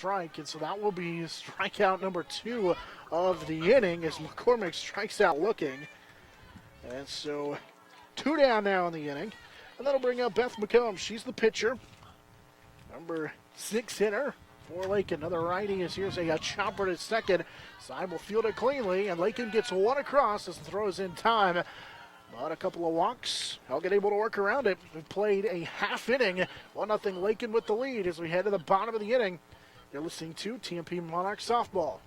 strike, and so that will be strikeout number 2 of the inning as McCormick strikes out looking. And so 2 down now in the inning. And that'll bring up Beth McCombs. She's the pitcher. Number 6 hitter for Lakin. Another righty as here's a chopper to second. Side will field it cleanly, and Lakin gets one across as the throw is in time. But a couple of walks. Helget able to work around it. We played a half inning. 1-0 Lakin with the lead as we head to the bottom of the inning. You're listening to TMP Monarch Softball.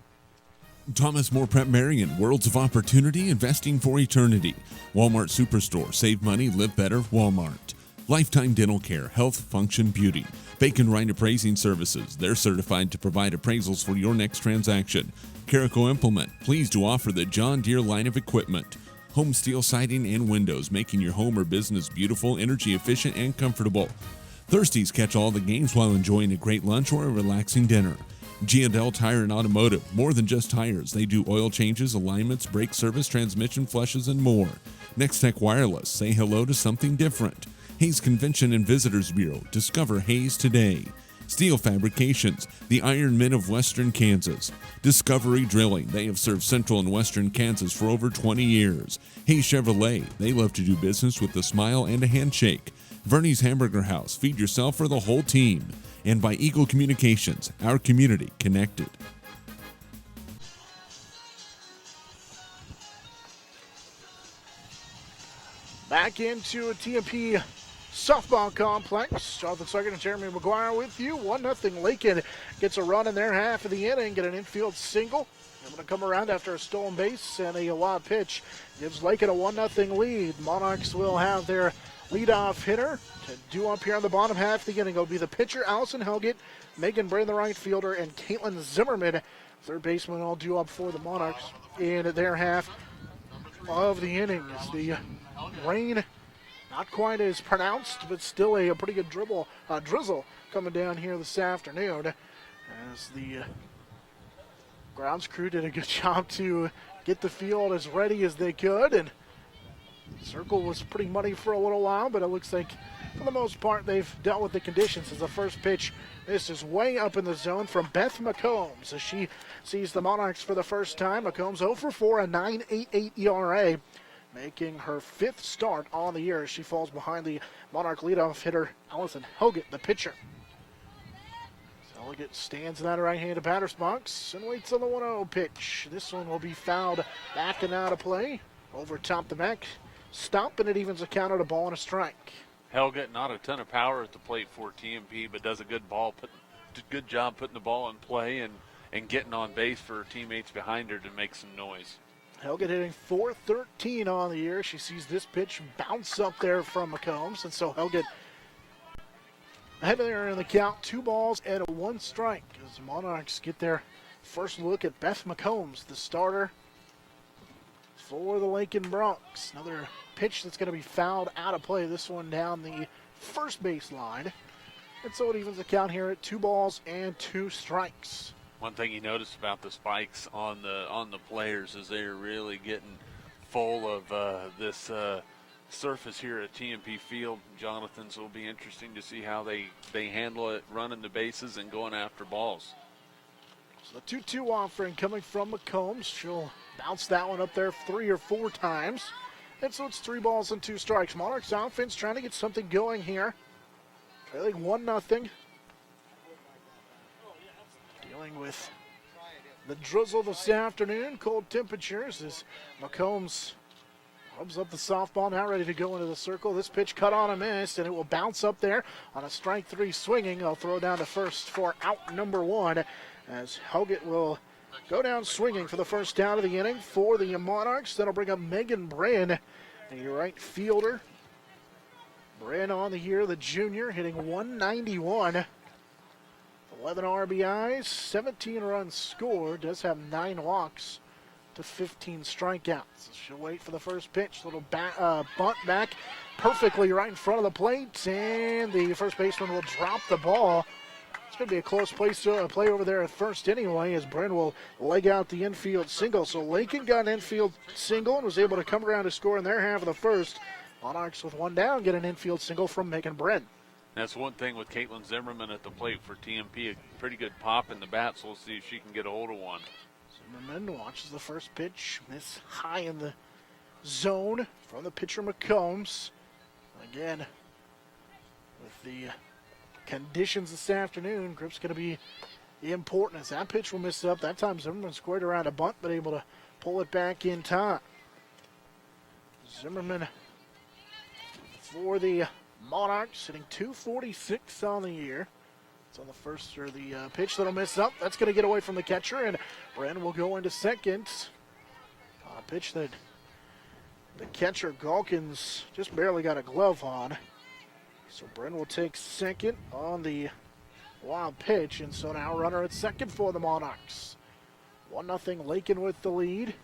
Thomas More Prep Marian, Worlds of Opportunity, Investing for Eternity. Walmart Superstore, Save Money, Live Better, Walmart. Lifetime Dental Care, Health, Function, Beauty. Bacon Wright Appraising Services. They're certified to provide appraisals for your next transaction. Carico Implement, pleased to offer the John Deere line of equipment. Home Steel Siding and Windows, making your home or business beautiful, energy efficient, and comfortable. Thirsties catch all the games while enjoying a great lunch or a relaxing dinner. G&L Tire and Automotive, more than just tires. They do oil changes, alignments, brake service, transmission flushes, and more. Next Tech Wireless, say hello to something different. Hayes Convention and Visitors Bureau, discover Hayes today. Steel Fabrications, the Iron Men of Western Kansas. Discovery Drilling, they have served Central and Western Kansas for over 20 years. Hayes Chevrolet, they love to do business with a smile and a handshake. Verney's Hamburger House, feed yourself for the whole team. And by Eagle Communications, our community connected. Back into a TMP softball complex. Jonathan Sargent and Jeremy McGuire with you. 1-0 Lakin gets a run in their half of the inning, get an infield single. Able to come around after a stolen base and a wild pitch. Gives Lakin a 1-0 lead. Monarchs will have their leadoff hitter to do up here on the bottom half of the inning. It'll be the pitcher, Allison Helget, Megan Bray, the right fielder, and Caitlin Zimmerman, third baseman, all due up for the Monarchs in their half of the inning. As the rain not quite as pronounced, but still a pretty good drizzle coming down here this afternoon. As the grounds crew did a good job to get the field as ready as they could, and the circle was pretty muddy for a little while, but it looks like for the most part they've dealt with the conditions. As the first pitch, this is way up in the zone from Beth McCombs as she sees the Monarchs for the first time. McCombs 0 for 4, a 9.88 ERA. Making her 5th start on the year as she falls behind the Monarch leadoff hitter, Allison Helget, the pitcher. So Helget stands in that right-handed batter's box and waits on the 1-0 pitch. This one will be fouled back and out of play. Over top the back, stop, and it evens the count at a ball and a strike. Helget, not a ton of power at the plate for TMP, but does a good job putting the ball in play and getting on base for her teammates behind her to make some noise. Helget hitting .413 on the year. She sees this pitch bounce up there from McCombs, and so Helget ahead of there in the count, 2 balls and a 1 strike as the Monarchs get their first look at Beth McCombs, the starter for the Lakin Bronx. Another pitch that's going to be fouled out of play, this one down the first base line. And so it evens the count here at 2 balls and 2 strikes. One thing you notice about the spikes on the players is they're really getting full of this surface here at TMP Field. Jonathan, so it'll be interesting to see how they handle it, running the bases and going after balls. So the 2-2 offering coming from McCombs. She'll bounce that one up there 3 or 4 times. And so it's 3 balls and 2 strikes. Monarchs offense trying to get something going here. Trailing 1-0. Dealing with the drizzle this afternoon, cold temperatures as McCombs rubs up the softball, now ready to go into the circle. This pitch cut on a miss, and it will bounce up there on a strike 3 swinging. I'll throw down to first for out number 1 as Helget will go down swinging for the first down of the inning for the Monarchs. That'll bring up Megan Bryn, the right fielder. Bryn on the year, the junior, hitting .191. 11 RBIs, 17 runs scored, does have 9 walks to 15 strikeouts. She'll wait for the first pitch, little bunt back perfectly right in front of the plate, and the first baseman will drop the ball. It's going to be a close place to play over there at first anyway, as Bryn will leg out the infield single. So Lakin got an infield single and was able to come around to score in their half of the first. Monarchs with 1 down get an infield single from Megan Bryn. That's one thing with Caitlin Zimmerman at the plate for TMP, a pretty good pop in the bat, so we'll see if she can get a hold of one. Zimmerman watches the first pitch, miss high in the zone from the pitcher McCombs. Again, with the conditions this afternoon, grip's going to be important as that pitch will miss up. That time Zimmerman squared around a bunt, but able to pull it back in time. Zimmerman for the Monarchs, hitting .246 on the year. It's on the first, or the pitch that'll miss up. That's going to get away from the catcher, and Brandon will go into second. A pitch that the catcher, Galkins, just barely got a glove on. So Brandon will take second on the wild pitch, and so now runner at second for the Monarchs. 1-0 Lakin with the lead.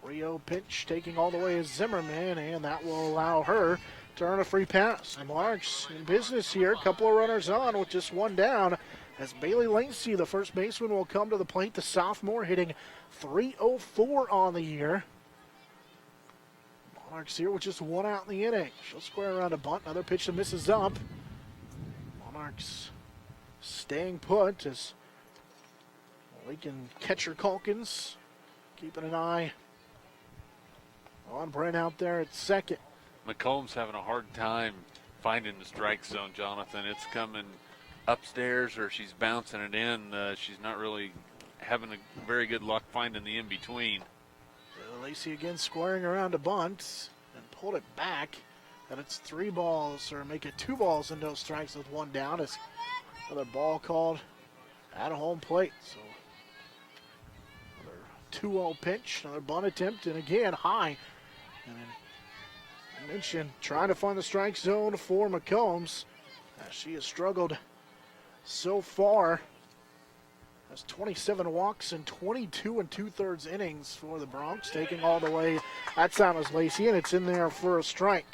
3-0 pitch taking all the way is Zimmerman, and that will allow her to earn a free pass. The Monarchs in business here. A couple of runners on with just one down. As Bailey Lacey, the first baseman, will come to the plate. The sophomore hitting .304 on the year. Monarchs here with just one out in the inning. She'll square around a bunt. Another pitch that misses up. Monarchs staying put as Lakin catcher Calkins keeping an eye on Brent out there at second. McCombs having a hard time finding the strike zone, Jonathan. It's coming upstairs or she's bouncing it in. She's not really having a very good luck finding the in-between. Lacey again squaring around a bunt and pulled it back. And it's 3 balls, or make it 2 balls and no strikes with one down. It's another ball called at a home plate. So another 2-0 pitch, another bunt attempt, and again high. And then I mentioned trying to find the strike zone for McCombs. She has struggled so far. Has 27 walks and 22 2/3 innings for the Bronx, taking all the way. That time was Lacey, and it's in there for a strike.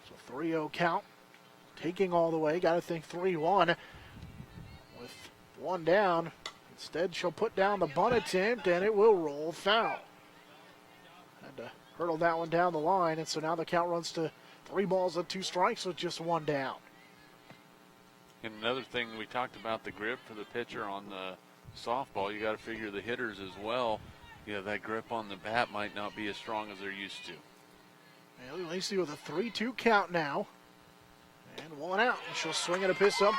So 3-0 count, taking all the way. Got to think 3-1 with one down. Instead, she'll put down the bunt attempt, and it will roll foul. Had to hurdle that one down the line, and so now the count runs to 3 balls and 2 strikes with just one down. And another thing, we talked about the grip for the pitcher on the softball. You got to figure the hitters as well. Yeah, that grip on the bat might not be as strong as they're used to. Bailey Lacey with a 3-2 count now. And one out. She'll swing at a pitch up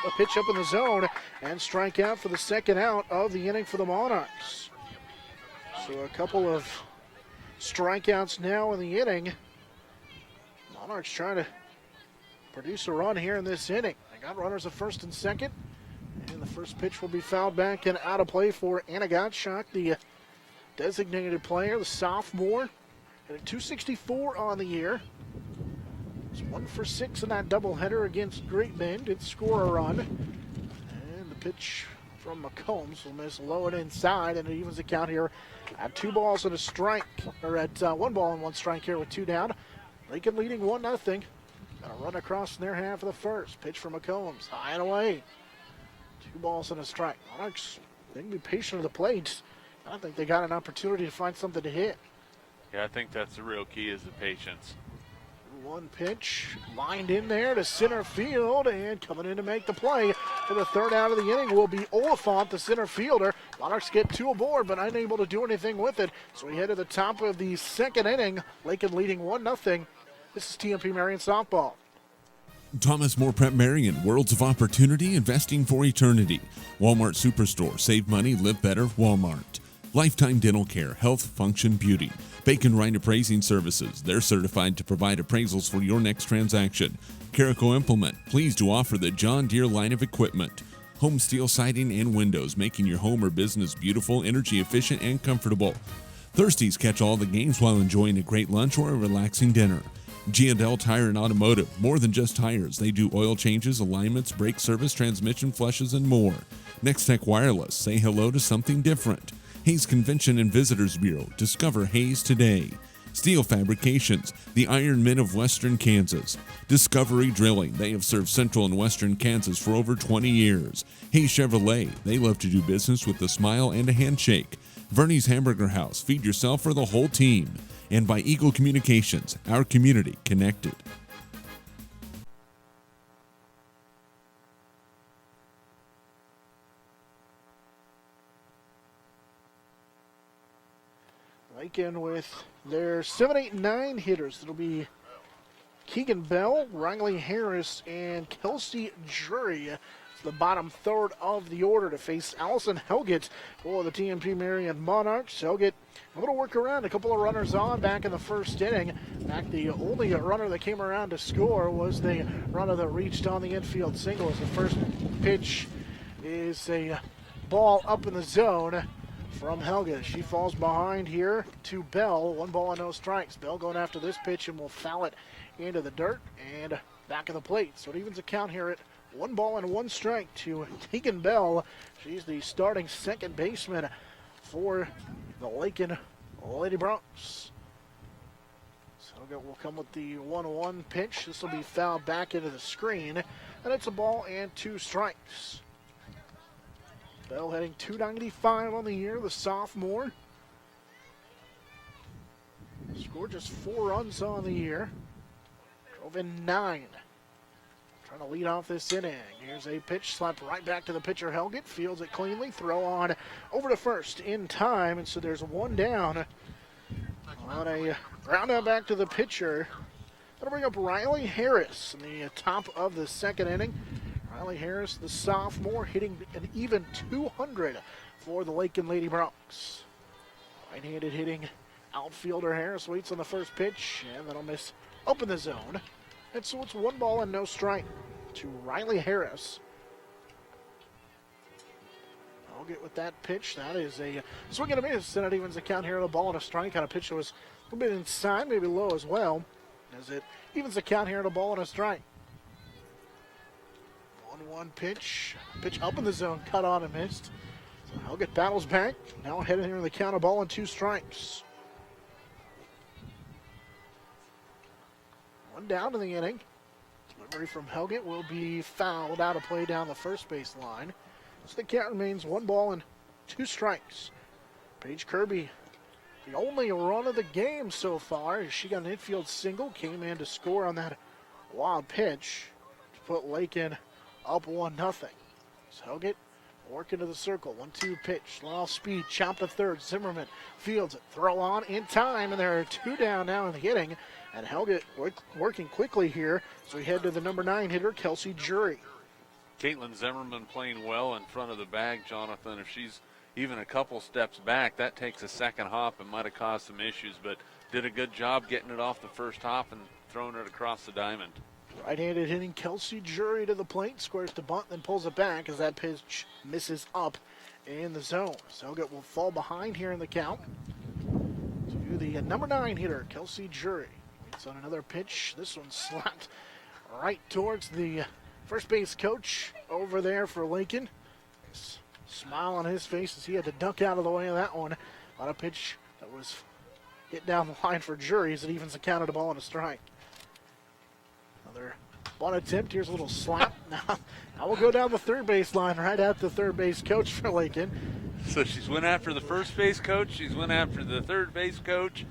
in the zone and strike out for the second out of the inning for the Monarchs. So a couple of strikeouts now in the inning. Monarchs trying to produce a run here in this inning. They got runners at first and second. And the first pitch will be fouled back and out of play for Anna Gottschalk, the designated player, the sophomore. At .264 on the year. It's 1 for 6 in that doubleheader against Great Bend. Did score a run. And the pitch from McCombs will miss low and inside, and it evens the count here at 2 balls and a strike, or at 1 ball and 1 strike here with 2 down. Lakin leading 1-0. Got a run across in their half of the first. Pitch from McCombs, high and away. 2 balls and a strike. Monarchs, they can be patient at the plate. I don't think they got an opportunity to find something to hit. Yeah, I think that's the real key is the patience. 1 pitch lined in there to center field, and coming in to make the play for the 3rd out of the inning will be Oliphant, the center fielder. Monarchs get 2 aboard, but unable to do anything with it. So we head to the top of the 2nd inning. Lakin leading 1-0. This is TMP-Marian softball. Thomas More Prep Marian, worlds of opportunity, investing for eternity. Walmart Superstore, save money, live better, Walmart. Lifetime Dental Care, Health, Function, Beauty. Bacon Rind Appraising Services. They're certified to provide appraisals for your next transaction. Carico Implement, pleased to offer the John Deere line of equipment. Home steel siding and windows, making your home or business beautiful, energy efficient, and comfortable. Thirsties catch all the games while enjoying a great lunch or a relaxing dinner. G&L Tire and Automotive, more than just tires. They do oil changes, alignments, brake service, transmission flushes, and more. Next Tech Wireless, say hello to something different. Hayes Convention and Visitors Bureau, discover Hayes today. Steel Fabrications, the Iron Men of Western Kansas. Discovery Drilling, they have served Central and Western Kansas for over 20 years. Hayes Chevrolet, they love to do business with a smile and a handshake. Verney's Hamburger House, feed yourself or the whole team. And by Eagle Communications, our community connected. Lakin with their 7, 8, 9 hitters. It'll be Keegan Bell, Riley Harris, and Kelsey Jury. It's the bottom third of the order to face Allison Helgett for the TMP-Marian Monarchs. Helgett able to work around a couple of runners on back in the first inning. In fact, the only runner that came around to score was the runner that reached on the infield single. As the first pitch is a ball up in the zone from Helgett. She falls behind here to Bell. 1 ball and no strikes. Bell going after this pitch and will foul it into the dirt and back of the plate. So it evens the count here at 1 ball and 1 strike to Keegan Bell. She's the starting second baseman for the Lakin Lady Broncs. Helgett will come with the 1-1 pitch. This will be fouled back into the screen, and it's a ball and 2 strikes. Bell hitting .295 on the year, the sophomore. Scored just 4 runs on the year. Drove in 9. Trying to lead off this inning. Here's a pitch slapped right back to the pitcher Helgett. Fields it cleanly. Throw on over to first in time. And so there's 1 down on a ground out back to the pitcher. That'll bring up Riley Harris in the top of the second inning. Riley Harris, the sophomore, hitting an even .200 for the Lakin Lady Broncs. Right-handed hitting outfielder Harris waits on the first pitch, and that'll miss up in the zone. And so it's 1 ball and no strike to Riley Harris. I'll get with that pitch. That is a swing and a miss, and it evens the count here at 1 ball and a strike on a pitch that was a little bit inside, maybe low as well, as it evens the count here at 1 ball and a strike. 1-1 pitch. Pitch up in the zone, cut on and missed. So Helgett battles back. Now heading here in the count, 1 ball and 2 strikes. 1 down in the inning. Delivery from Helgett will be fouled out of play down the first base line. So the count remains 1 ball and 2 strikes. Paige Kirby, the only run of the game so far, as she got an infield single, came in to score on that wild pitch to put Lakin up 1-0. So Helgett working to the circle. 1-2 pitch. Low speed. Chop to third. Zimmerman fields it. Throw on in time. And there are 2 down now in the inning. And Helgett working quickly here. So we head to the number 9 hitter, Kelsey Jury. Caitlin Zimmerman playing well in front of the bag, Jonathan. If she's even a couple steps back, that takes a second hop and might have caused some issues. But did a good job getting it off the first hop and throwing it across the diamond. Right-handed hitting Kelsey Jury to the plate, squares to bunt, then pulls it back as that pitch misses up in the zone. So Helgett will fall behind here in the count to the number 9 hitter, Kelsey Jury. It's on another pitch. This one slapped right towards the first base coach over there for Lakin. Smile on his face as he had to duck out of the way of that one. On a pitch that was hit down the line for Jury as it evens the count at 1 ball and a strike. Another bunt attempt. Here's a little slap. Now we'll go down the third base line right at the third base coach for Lakin. So she's went after the first base coach. She's went after the third base coach.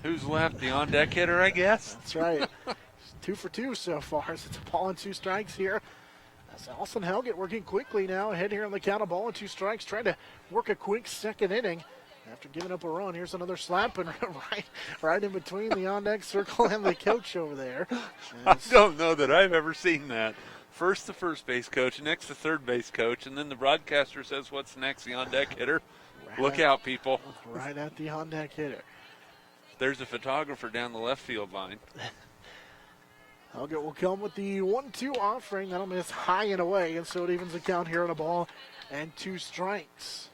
Who's left? The on-deck hitter, I guess. That's right. 2 for 2 so far. So it's 1 ball and 2 strikes here. That's Allison Helgett working quickly now. Ahead here on the count, 1 ball and 2 strikes. Trying to work a quick second inning. After giving up a run, here's another slap, and right in between the on-deck circle and the coach over there. I don't know that I've ever seen that. First the first base coach, next the third base coach, and then the broadcaster says, what's next, the on-deck hitter? Look out, people. Right at the on-deck hitter. There's a photographer down the left field line. Helgett will come with the 1-2 offering. That'll miss high and away, and so it evens the count here on 1 ball and 2 strikes.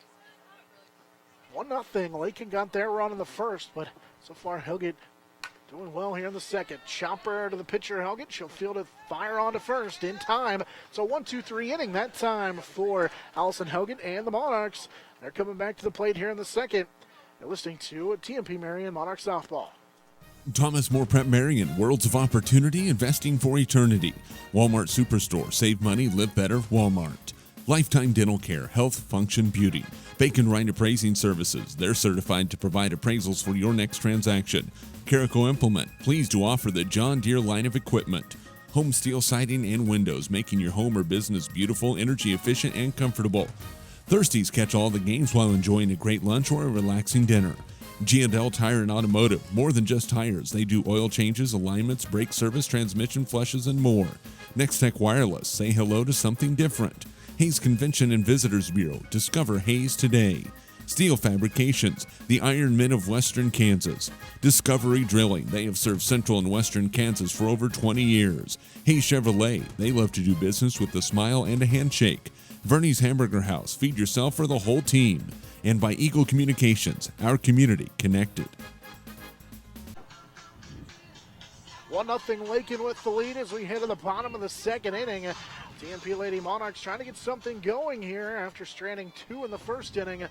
1-0. Lakin got their run in the first, but so far Helgett doing well here in the second. Chopper to the pitcher Helgett. She'll field it, fire on to first in time. So 1-2-3 inning that time for Allison Helgett and the Monarchs. They're coming back to the plate here in the second. You're listening to TMP-Marian Monarch Softball. Thomas More Prep Marian, worlds of opportunity, investing for eternity. Walmart Superstore, save money, live better, Walmart. Lifetime Dental Care, health, function, beauty. Bacon Right Appraising Services, they're certified to provide appraisals for your next transaction. Carico Implement, pleased to offer the John Deere line of equipment. Home steel siding and windows, making your home or business beautiful, energy efficient, and comfortable. Thirsties catch all the games while enjoying a great lunch or a relaxing dinner. G&L Tire and Automotive, more than just tires. They do oil changes, alignments, brake service, transmission flushes, and more. Next Tech Wireless, say hello to something different. Hayes Convention and Visitors Bureau, discover Hayes today. Steel Fabrications, the Iron Men of Western Kansas. Discovery Drilling, they have served Central and Western Kansas for over 20 years. Hayes Chevrolet, they love to do business with a smile and a handshake. Verney's Hamburger House, feed yourself for the whole team. And by Eagle Communications, our community connected. 1-0 Lakin with the lead as we head to the bottom of the second inning. TMP Lady Monarchs trying to get something going here after stranding 2 in the first inning.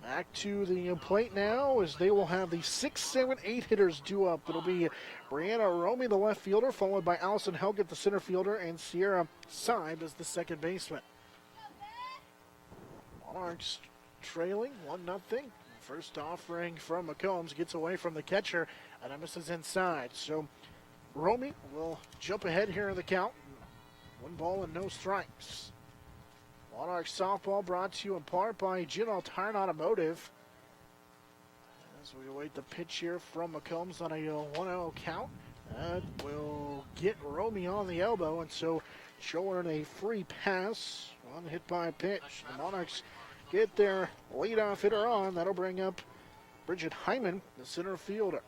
Back to the plate now as they will have the 6, 7, 8 hitters due up. It'll be Brianna Romy, the left fielder, followed by Allison Helgett, the center fielder, and Sierra Seib as the second baseman. Monarchs trailing 1-0. First offering from McCombs gets away from the catcher and it misses inside. So Romy will jump ahead here in the count. 1 ball and no strikes. Monarch softball brought to you in part by G&L Tire and Automotive. As we await the pitch here from McCombs on a 1-0 count. That will get Romy on the elbow, and so showing a free pass. One hit by a pitch. The Monarchs get their leadoff hitter on. That'll bring up Bridget Hyman, the center fielder.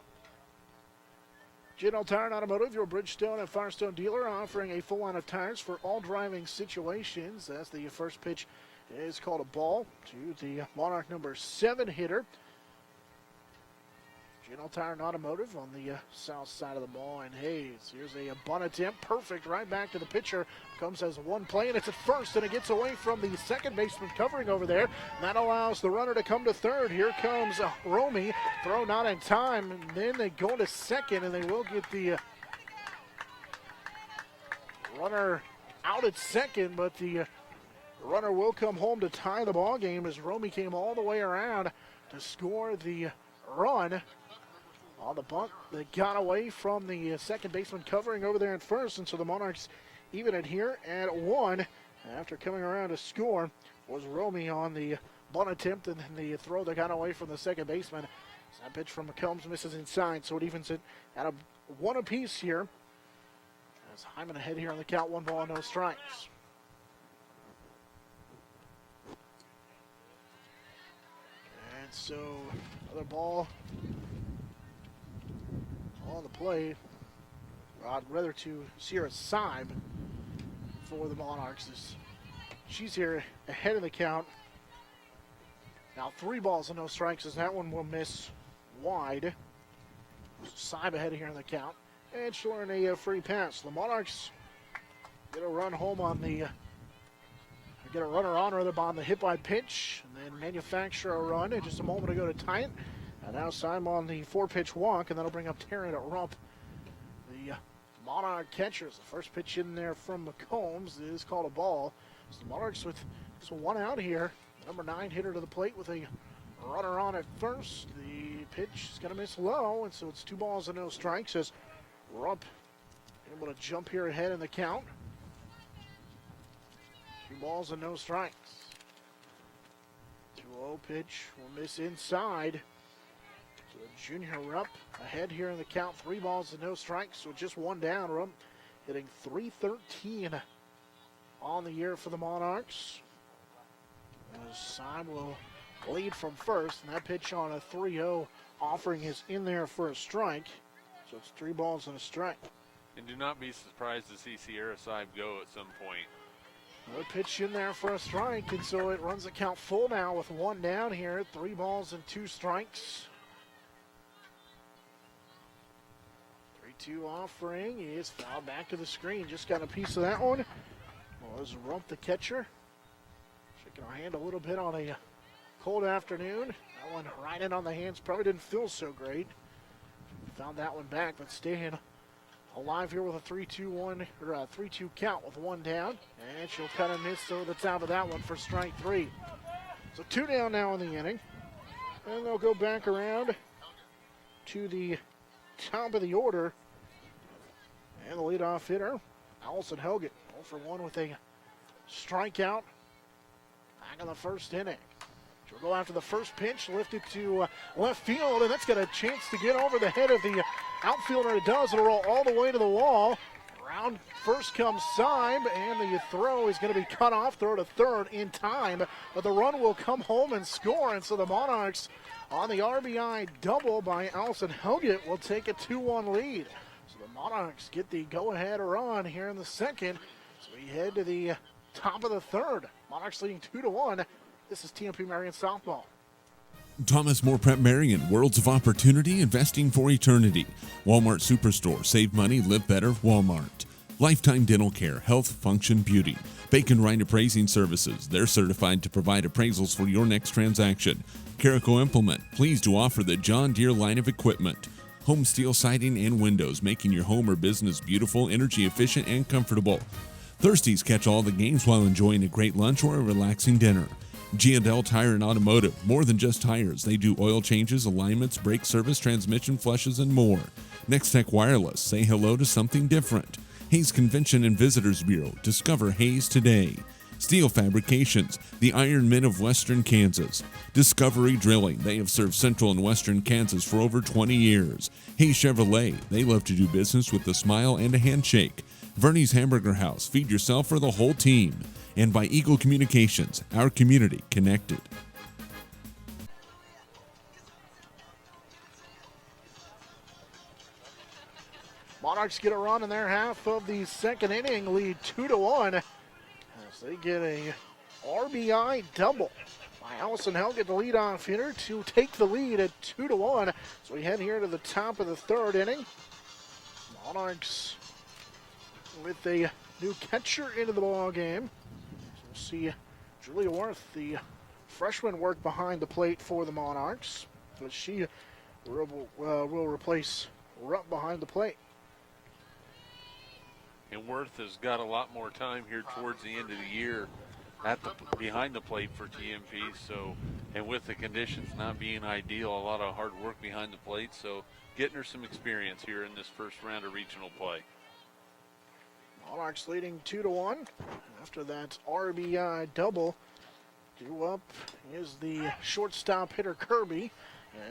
G&L Tire and Automotive, your Bridgestone and Firestone dealer, offering a full line of tires for all driving situations. As the first pitch is called a ball to the Monarch number 7 hitter. G&L Tire and Automotive on the south side of the ball, and Hayes. Here's a bunt attempt, perfect, right back to the pitcher. Comes as one play, and it's at first, and it gets away from the second baseman covering over there. That allows the runner to come to third. Here comes Romy, throw not in time, and then they go to second, and they will get the runner out at second, but the runner will come home to tie the ball game as Romy came all the way around to score the run. On the bunt, they got away from the second baseman covering over there at first, and so the Monarchs even it here at 1 after coming around to score was Romy on the bunt attempt, and then the throw that got away from the second baseman. So that pitch from McCombs misses inside, so it evens it at 1 apiece here. As Hyman ahead here on the count, 1 ball, no strikes. And so another ball on the play. Rather to Sierra Seib for the Monarchs. She's here ahead of the count. Now 3 balls and no strikes as that one will miss wide. Seib ahead here in the count. And showing a free pass. The Monarchs get a run home on the get a runner on rather on the hit by pitch, and then manufacture a run in just a moment ago to tie it. And now Seib on the 4-pitch walk, and that'll bring up Taryn at Rump. The Monarch catchers. The first pitch in there from McCombs is called a ball. So the Monarchs with just 1 out here. Number 9 hitter to the plate with a runner on at first. The pitch is going to miss low, and so it's 2 balls and no strikes as Rump able to jump here ahead in the count. 2 balls and no strikes. 2-0 pitch will miss inside. So the junior Rump ahead here in the count. 3 balls and no strikes, so just 1 down. Rump hitting .313 on the year for the Monarchs. As Seib will lead from first, and that pitch on a 3-0 offering is in there for a strike. So it's 3 balls and a strike. And do not be surprised to see Sierra Seib go at some point. Another pitch in there for a strike, and so it runs the count full now with 1 down here. 3 balls and 2 strikes. 3-2 offering is fouled back to the screen. Just got a piece of that one. Was Rump the catcher. Shaking our hand a little bit on a cold afternoon. That one right in on the hands. Probably didn't feel so great. Found that one back, but staying alive here with a 3-2-1 or a 3-2 count with 1 down. And she'll kind of miss, so that's out of that one for strike 3. So 2 down now in the inning. And they'll go back around to the top of the order. And the leadoff hitter, Allison Helgett, 0 for 1 with a strikeout back in the first inning. She'll go after the first pitch, lift it to left field, and that's got a chance to get over the head of the outfielder. It does. It'll roll all the way to the wall. Round first comes Syme, and the throw is going to be cut off. Throw to third in time, but the run will come home and score, and so the Monarchs on the RBI double by Allison Helgett will take a 2-1 lead. So the Monarchs get the go-ahead run here in the second. So we head to the top of the third. Monarchs leading 2-1. This is TMP-Marian softball. Thomas More Prep Marian, Worlds of Opportunity, Investing for Eternity. Walmart Superstore, save money, live better, Walmart. Lifetime Dental Care, Health, Function, Beauty. Bacon Rind Appraising Services, they're certified to provide appraisals for your next transaction. Carico Implement, pleased to offer the John Deere line of equipment. Home steel siding and windows, making your home or business beautiful, energy efficient, and comfortable. Thirsties catch all the games while enjoying a great lunch or a relaxing dinner. G&L Tire and Automotive, more than just tires. They do oil changes, alignments, brake service, transmission flushes, and more. Next Tech Wireless, say hello to something different. Hayes Convention and Visitors Bureau, discover Hayes today. Steel Fabrications, the Iron Men of Western Kansas. Discovery Drilling, they have served Central and Western Kansas for over 20 years. Hayes Chevrolet, they love to do business with a smile and a handshake. Verney's Hamburger House, feed yourself or the whole team. And by Eagle Communications, our community connected. Monarchs get a run in their half of the second inning, lead 2-1. As they get a RBI double by Allison Helgett, the leadoff hitter, to take the lead at 2-1. So we head here to the top of the third inning. Monarchs with a new catcher into the ball game. See Julia Worth, the freshman, work behind the plate for the Monarchs, but she will replace Rupp behind the plate. And Worth has got a lot more time here towards the end of the year behind the plate for TMP. So, and with the conditions not being ideal, a lot of hard work behind the plate. So, getting her some experience here in this first round of regional play. Monarchs leading 2-1. After that RBI double, due up is the shortstop hitter Kirby,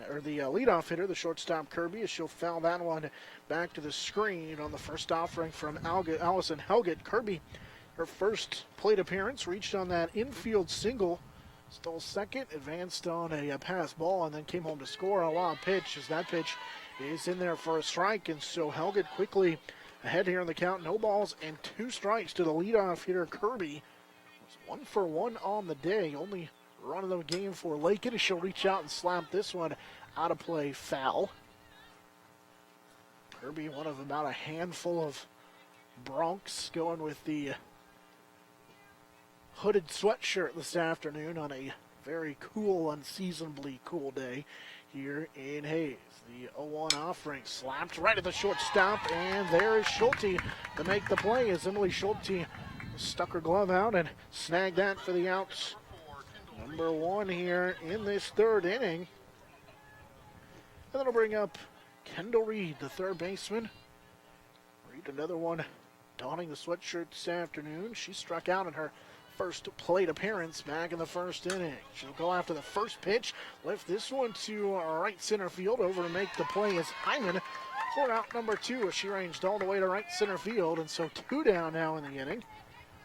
or the leadoff hitter, the shortstop Kirby, as she'll foul that one back to the screen on the first offering from Allison Helgett. Kirby, her first plate appearance, reached on that infield single, stole second, advanced on a pass ball, and then came home to score on a wild pitch, as that pitch is in there for a strike, and so Helgett quickly ahead here in the count. No balls and 2 strikes to the leadoff hitter Kirby. Was 1 for 1 on the day. Only run of the game for Lakin. She'll reach out and slap this one out of play, foul. Kirby, one of about a handful of Broncs, going with the hooded sweatshirt this afternoon on a very cool, unseasonably cool day here in Hayes. The 0-1 offering slapped right at the shortstop, and there is Schulte to make the play as Emily Schulte stuck her glove out and snagged that for the outs. Number 1 here in this third inning. And that'll bring up Kendall Reed, the third baseman. Reed, another one donning the sweatshirt this afternoon. She struck out in her first plate appearance back in the first inning. She'll go after the first pitch, lift this one to right center field. Over to make the play is Hyman for out number 2, as she ranged all the way to right center field, and so 2 down now in the inning.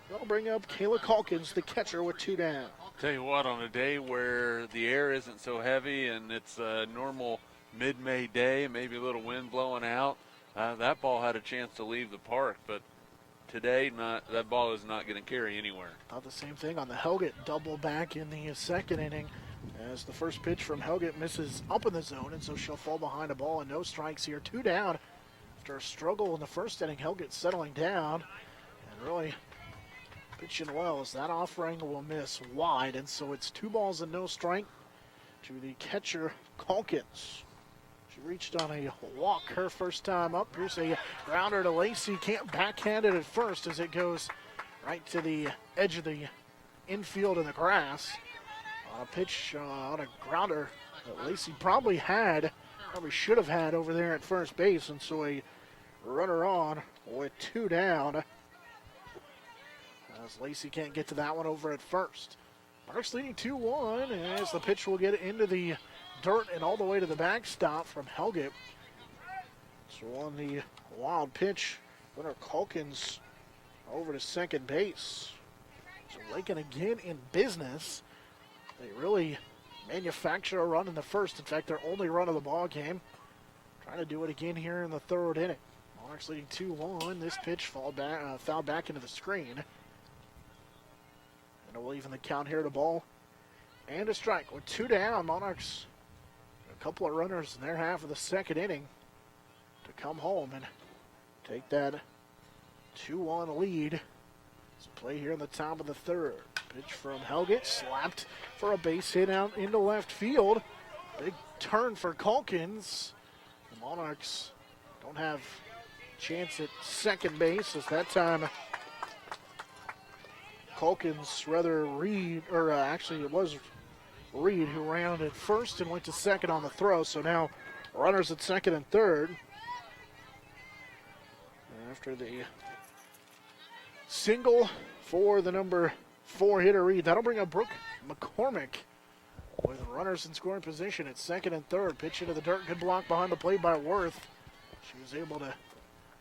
That'll bring up Kayla Calkins, the catcher, with 2 down. Tell you what, on a day where the air isn't so heavy and it's a normal mid-May day, maybe a little wind blowing out, that ball had a chance to leave the park, but today, that ball is not going to carry anywhere. Thought the same thing on the Helgett double back in the second inning, as the first pitch from Helgett misses up in the zone, and so she'll fall behind a ball, and no strikes here. 2 down after a struggle in the first inning. Helgett settling down and really pitching well, as that offering will miss wide, and so it's 2 balls and no strike to the catcher Calkins. She reached on a walk her first time up. Here's a grounder to Lacey. Can't backhand it at first, as it goes right to the edge of the infield in the grass. On a pitch on a grounder that Lacey probably should have had over there at first base, and so a runner on with 2 down, as Lacey can't get to that one over at first. Monarchs leading 2-1 as the pitch will get into the dirt and all the way to the backstop from Helget. So on the wild pitch, winner Calkins over to second base. So Lakin again in business. They really manufacture a run in the first. In fact, their only run of the ball game. Trying to do it again here in the third inning. Monarchs leading 2-1. This pitch fouled back into the screen. And it will even the count here to ball and a strike. With 2 down, Monarchs a couple of runners in their half of the second inning to come home and take that 2-1 lead. So play here in the top of the third. Pitch from Helget, slapped for a base hit out into left field. Big turn for Calkins. The Monarchs don't have a chance at second base as that time Calkins, actually it was Reed who ran at first and went to second on the throw. So now runners at second and third. After the single for the number 4 hitter Reed. That'll bring up Brooke McCormick with runners in scoring position at second and third. Pitch into the dirt. Good block behind the plate by Worth. She was able to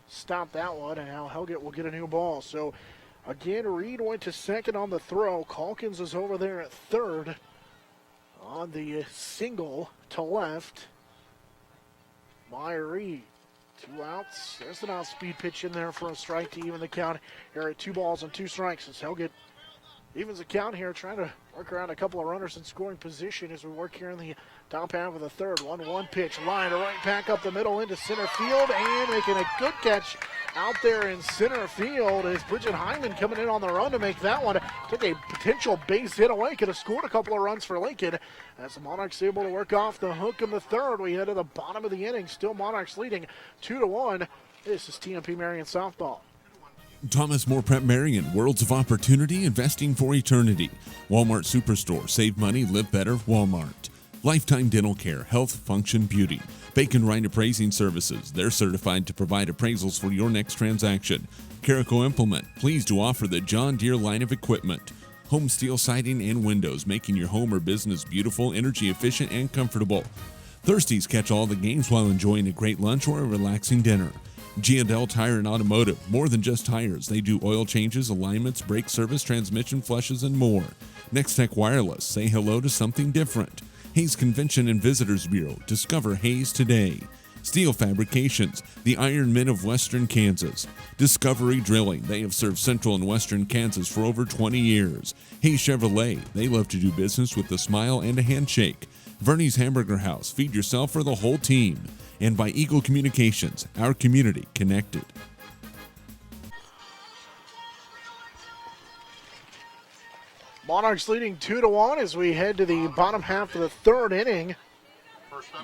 stop that one, and now Helget will get a new ball. So again, Reed went to second on the throw. Calkins is over there at third on the single to left by Reed. 2 outs. There's an outspeed pitch in there for a strike to even the count here at 2 balls and 2 strikes as Helget evens the count here, trying to work around a couple of runners in scoring position as we work here in the top half of the third. 1-1 pitch, line right back up the middle into center field, and making a good catch out there in center field is Bridget Hyman coming in on the run to make that one. Took a potential base hit away, could have scored a couple of runs for Lakin as the Monarchs able to work off the hook in the third. We head to the bottom of the inning, still Monarchs leading 2-1. This is TMP-Marian softball. Thomas More Prep Marian, worlds of opportunity, investing for eternity. Walmart Superstore, save money, live better, Walmart. Lifetime Dental Care, health, function, beauty. Bacon Rind Appraising Services, they're certified to provide appraisals for your next transaction. Caraco Implement, pleased to offer the John Deere line of equipment. Home steel siding and windows, making your home or business beautiful, energy efficient, and comfortable. Thirsties catch all the games while enjoying a great lunch or a relaxing dinner. G&L Tire and Automotive, more than just tires. They do oil changes, alignments, brake service, transmission flushes, and more. Next Tech Wireless, say hello to something different. Hayes Convention and Visitors Bureau, discover Hayes today. Steel Fabrications, the Iron Men of Western Kansas. Discovery Drilling, they have served Central and Western Kansas for over 20 years. Hayes Chevrolet, they love to do business with a smile and a handshake. Verney's Hamburger House, feed yourself or the whole team. And by Eagle Communications, our community connected. Monarchs leading 2-1 as we head to the bottom half of the third inning.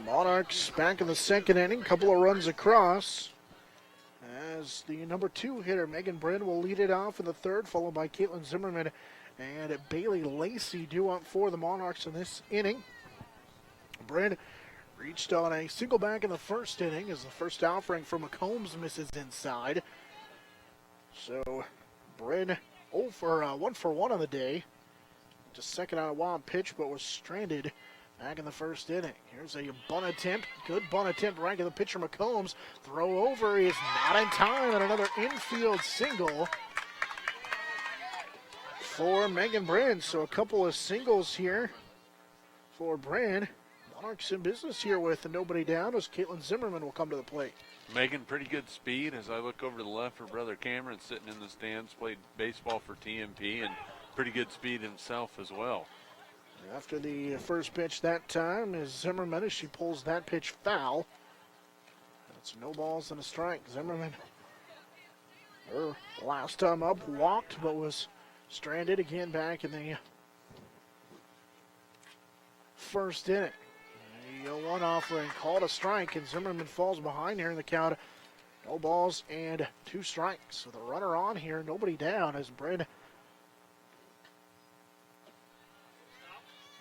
Monarchs back in the second inning, couple of runs across. As the number 2 hitter, Megan Brin, will lead it off in the third, followed by Caitlin Zimmerman and Bailey Lacey due up for the Monarchs in this inning. Brin reached on a single back in the first inning as the first offering from McCombs misses inside. So Brin 1 for 1 on the day. Just second on a wild pitch, but was stranded back in the first inning. Here's a bunt attempt. Good bunt attempt right to the pitcher McCombs. Throw over is not in time, and another infield single for Megan Brin. So a couple of singles here for Brin. Monarchs in business here with nobody down as Caitlin Zimmerman will come to the plate. Megan, pretty good speed. As I look over to the left, her brother Cameron sitting in the stands, played baseball for TMP, and pretty good speed himself as well. After the first pitch that time is Zimmerman as she pulls that pitch foul. That's no balls and a strike. Zimmerman, her last time up, walked but was stranded again back in the first inning. The 0-1 offering called a strike, and Zimmerman falls behind here in the count. No balls and 2 strikes. So the runner on here, nobody down as Brin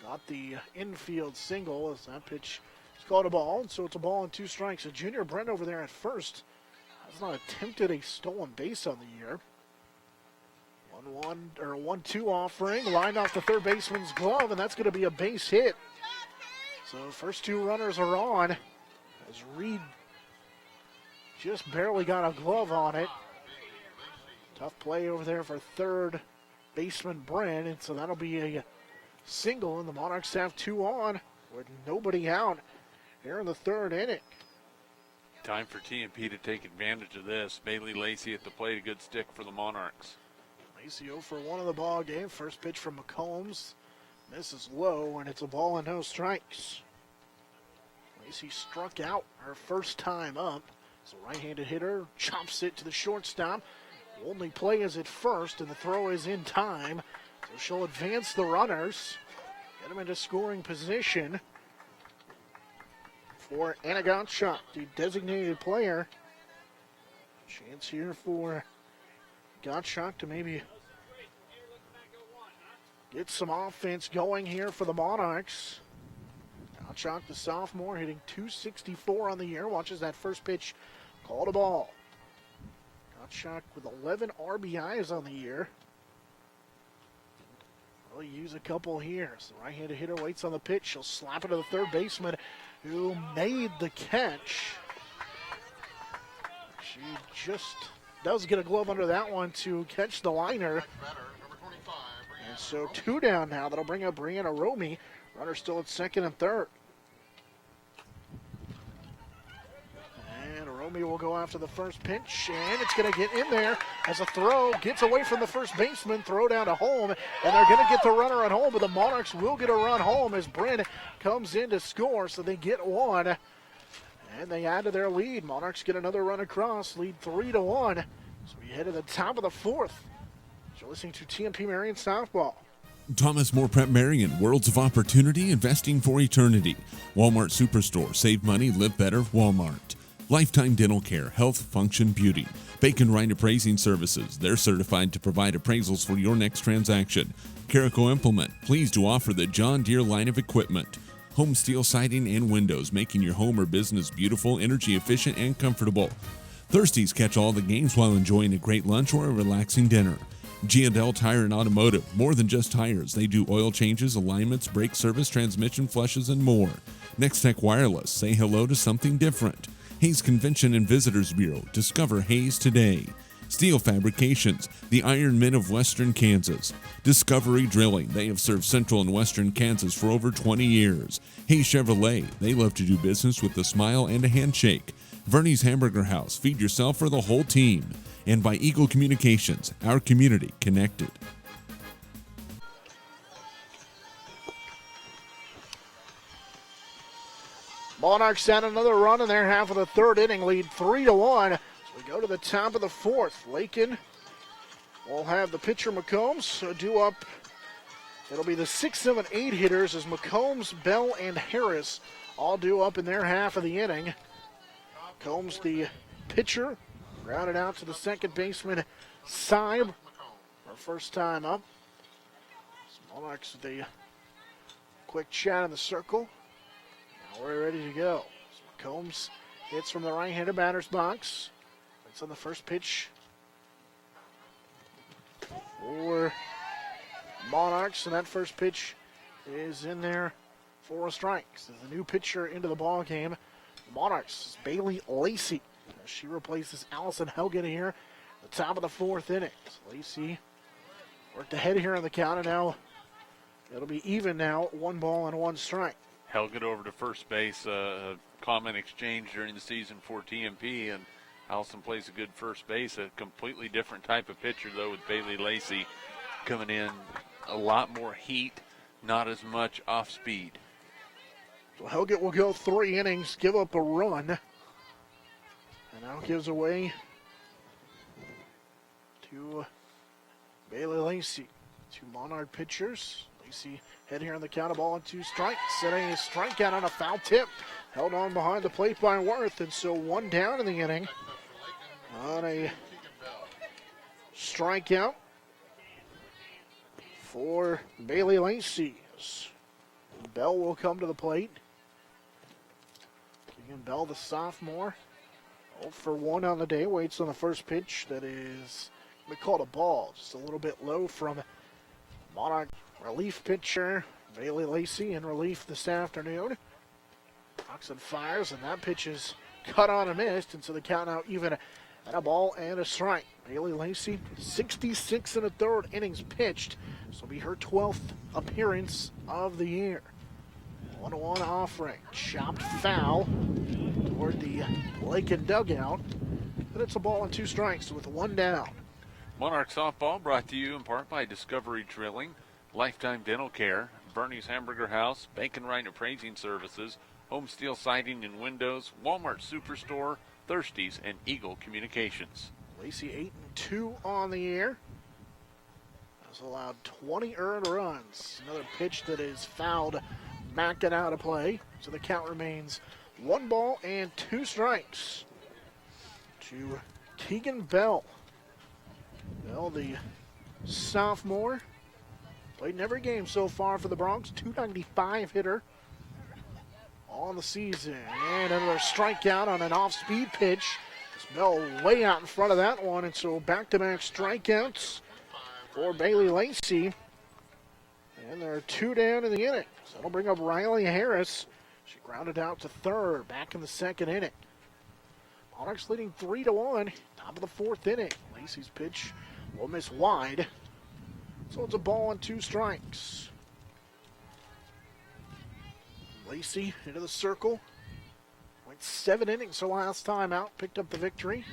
got the infield single as that pitch is called a ball. And so it's a ball and 2 strikes. A junior Brent over there at first has not attempted a stolen base on the year. A 1-2 offering, lined off the third baseman's glove, and that's going to be a base hit. So first two runners are on, as Reed just barely got a glove on it. Tough play over there for third baseman Brent, and so that'll be a single, and the Monarchs have two on with nobody out here in the third inning. Time for TMP to take advantage of this. Bailey Lacey at the plate, a good stick for the Monarchs. Lacey 0 for 1 of the ball game. First pitch from McCombs. Misses low, and it's a ball and no strikes. Lacey struck out her first time up. So right-handed hitter chops it to the shortstop. Only play is at first, and the throw is in time. So she'll advance the runners, get them into scoring position for Anna Gottschalk, the designated player. Chance here for Gottschalk to maybe get some offense going here for the Monarchs. Gottschalk, the sophomore, hitting .264 on the year. Watches that first pitch called a ball. Gottschalk with 11 RBIs on the year. We'll use a couple here. So the right-handed hitter waits on the pitch. She'll slap it to the third baseman who made the catch. She just does get a glove under that one to catch the liner. And so two down now. That'll bring up Brianna Romy. Runner still at second and third. And Romy will go after the first pitch, and it's going to get in there as a throw gets away from the first baseman, throw down to home, and they're going to get the runner at home, but the Monarchs will get a run home as Bryn comes in to score, so they get one, and they add to their lead. Monarchs get another run across, lead 3-1. So we head to the top of the fourth. You're listening to TMP-Marian Softball. Thomas More Prep Marian, worlds of opportunity, investing for eternity. Walmart Superstore, save money, live better, Walmart. Lifetime Dental Care, Health, Function, Beauty. Bacon Rind Appraising Services, they're certified to provide appraisals for your next transaction. Caraco Implement, pleased to offer the John Deere line of equipment. Home steel siding and windows, making your home or business beautiful, energy efficient, and comfortable. Thirsties catch all the games while enjoying a great lunch or a relaxing dinner. G&L Tire and Automotive, more than just tires. They do oil changes, alignments, brake service, transmission flushes, and more. Next Tech Wireless, say hello to something different. Hayes Convention and Visitors Bureau, discover Hayes today. Steel Fabrications, the Iron Men of Western Kansas. Discovery Drilling, they have served Central and Western Kansas for over 20 years. Hayes Chevrolet, they love to do business with a smile and a handshake. Verney's Hamburger House, feed yourself or the whole team. And by Eagle Communications, our community connected. Monarchs had another run in their half of the third inning, lead 3-1. So we go to the top of the fourth. Lakin will have the pitcher McCombs due up. It'll be the 6, 7, 8 hitters as McCombs, Bell, and Harris all due up in their half of the inning. Combs, the pitcher, grounded out to the second baseman, Seib, for first time up. So Monarchs with a quick chat in the circle. Now we're ready to go. So Combs hits from the right-handed batter's box. That's on the first pitch for Monarchs, and that first pitch is in there for a strike. So the new pitcher into the ball game. Monarchs is Bailey Lacey. She replaces Allison Helgen here at the top of the fourth inning. So Lacey worked ahead here on the count, and now it'll be even now, 1 ball and 1 strike. Helget over to first base, comment exchange during the season for TMP, and Allison plays a good first base. A completely different type of pitcher, though, with Bailey Lacey coming in a lot more heat, not as much off speed. So Helget will go 3 innings, give up a run, and now gives away to Bailey Lacey. 2 Monarch pitchers. Lacey head here on the count, of ball and 2 strikes. Setting a strikeout on a foul tip. Held on behind the plate by Worth, and so 1 down in the inning on a strikeout for Bailey Lacey. Bell will come to the plate. Keegan Bell, the sophomore, 0 for 1 on the day. Waits on the first pitch that is We called a ball, just a little bit low from Monarch relief pitcher Bailey Lacey in relief this afternoon. Oxen fires, and that pitch is cut on and missed, and so the count now even at a ball and a strike. Bailey Lacey, 66 1/3 innings pitched. This will be her 12th appearance of the year. 1-1 offering, chopped foul toward the Lakin dugout, but it's a ball and 2 strikes with 1 down. Monarch Softball brought to you in part by Discovery Drilling, Lifetime Dental Care, Bernie's Hamburger House, Bacon Rind Appraising Services, Home Steel Siding and Windows, Walmart Superstore, Thirsties, and Eagle Communications. Lacey 8-2 on the year. Has allowed 20 earned runs. Another pitch that is fouled back and out of play. So the count remains 1 ball and 2 strikes to Keegan Bell. Bell, the sophomore, played in every game so far for the Bronx. 295 hitter on the season. And another strikeout on an off-speed pitch. Bell way out in front of that one, and so back-to-back strikeouts for Bailey Lacey. And there are 2 down in the inning. So that'll bring up Riley Harris. She grounded out to third, back in the 2nd inning. Monarchs leading 3-1, top of the 4th inning. Lacey's pitch will miss wide. So it's a ball and 2 strikes. Lacey into the circle. Went 7 innings her last time out, picked up the victory.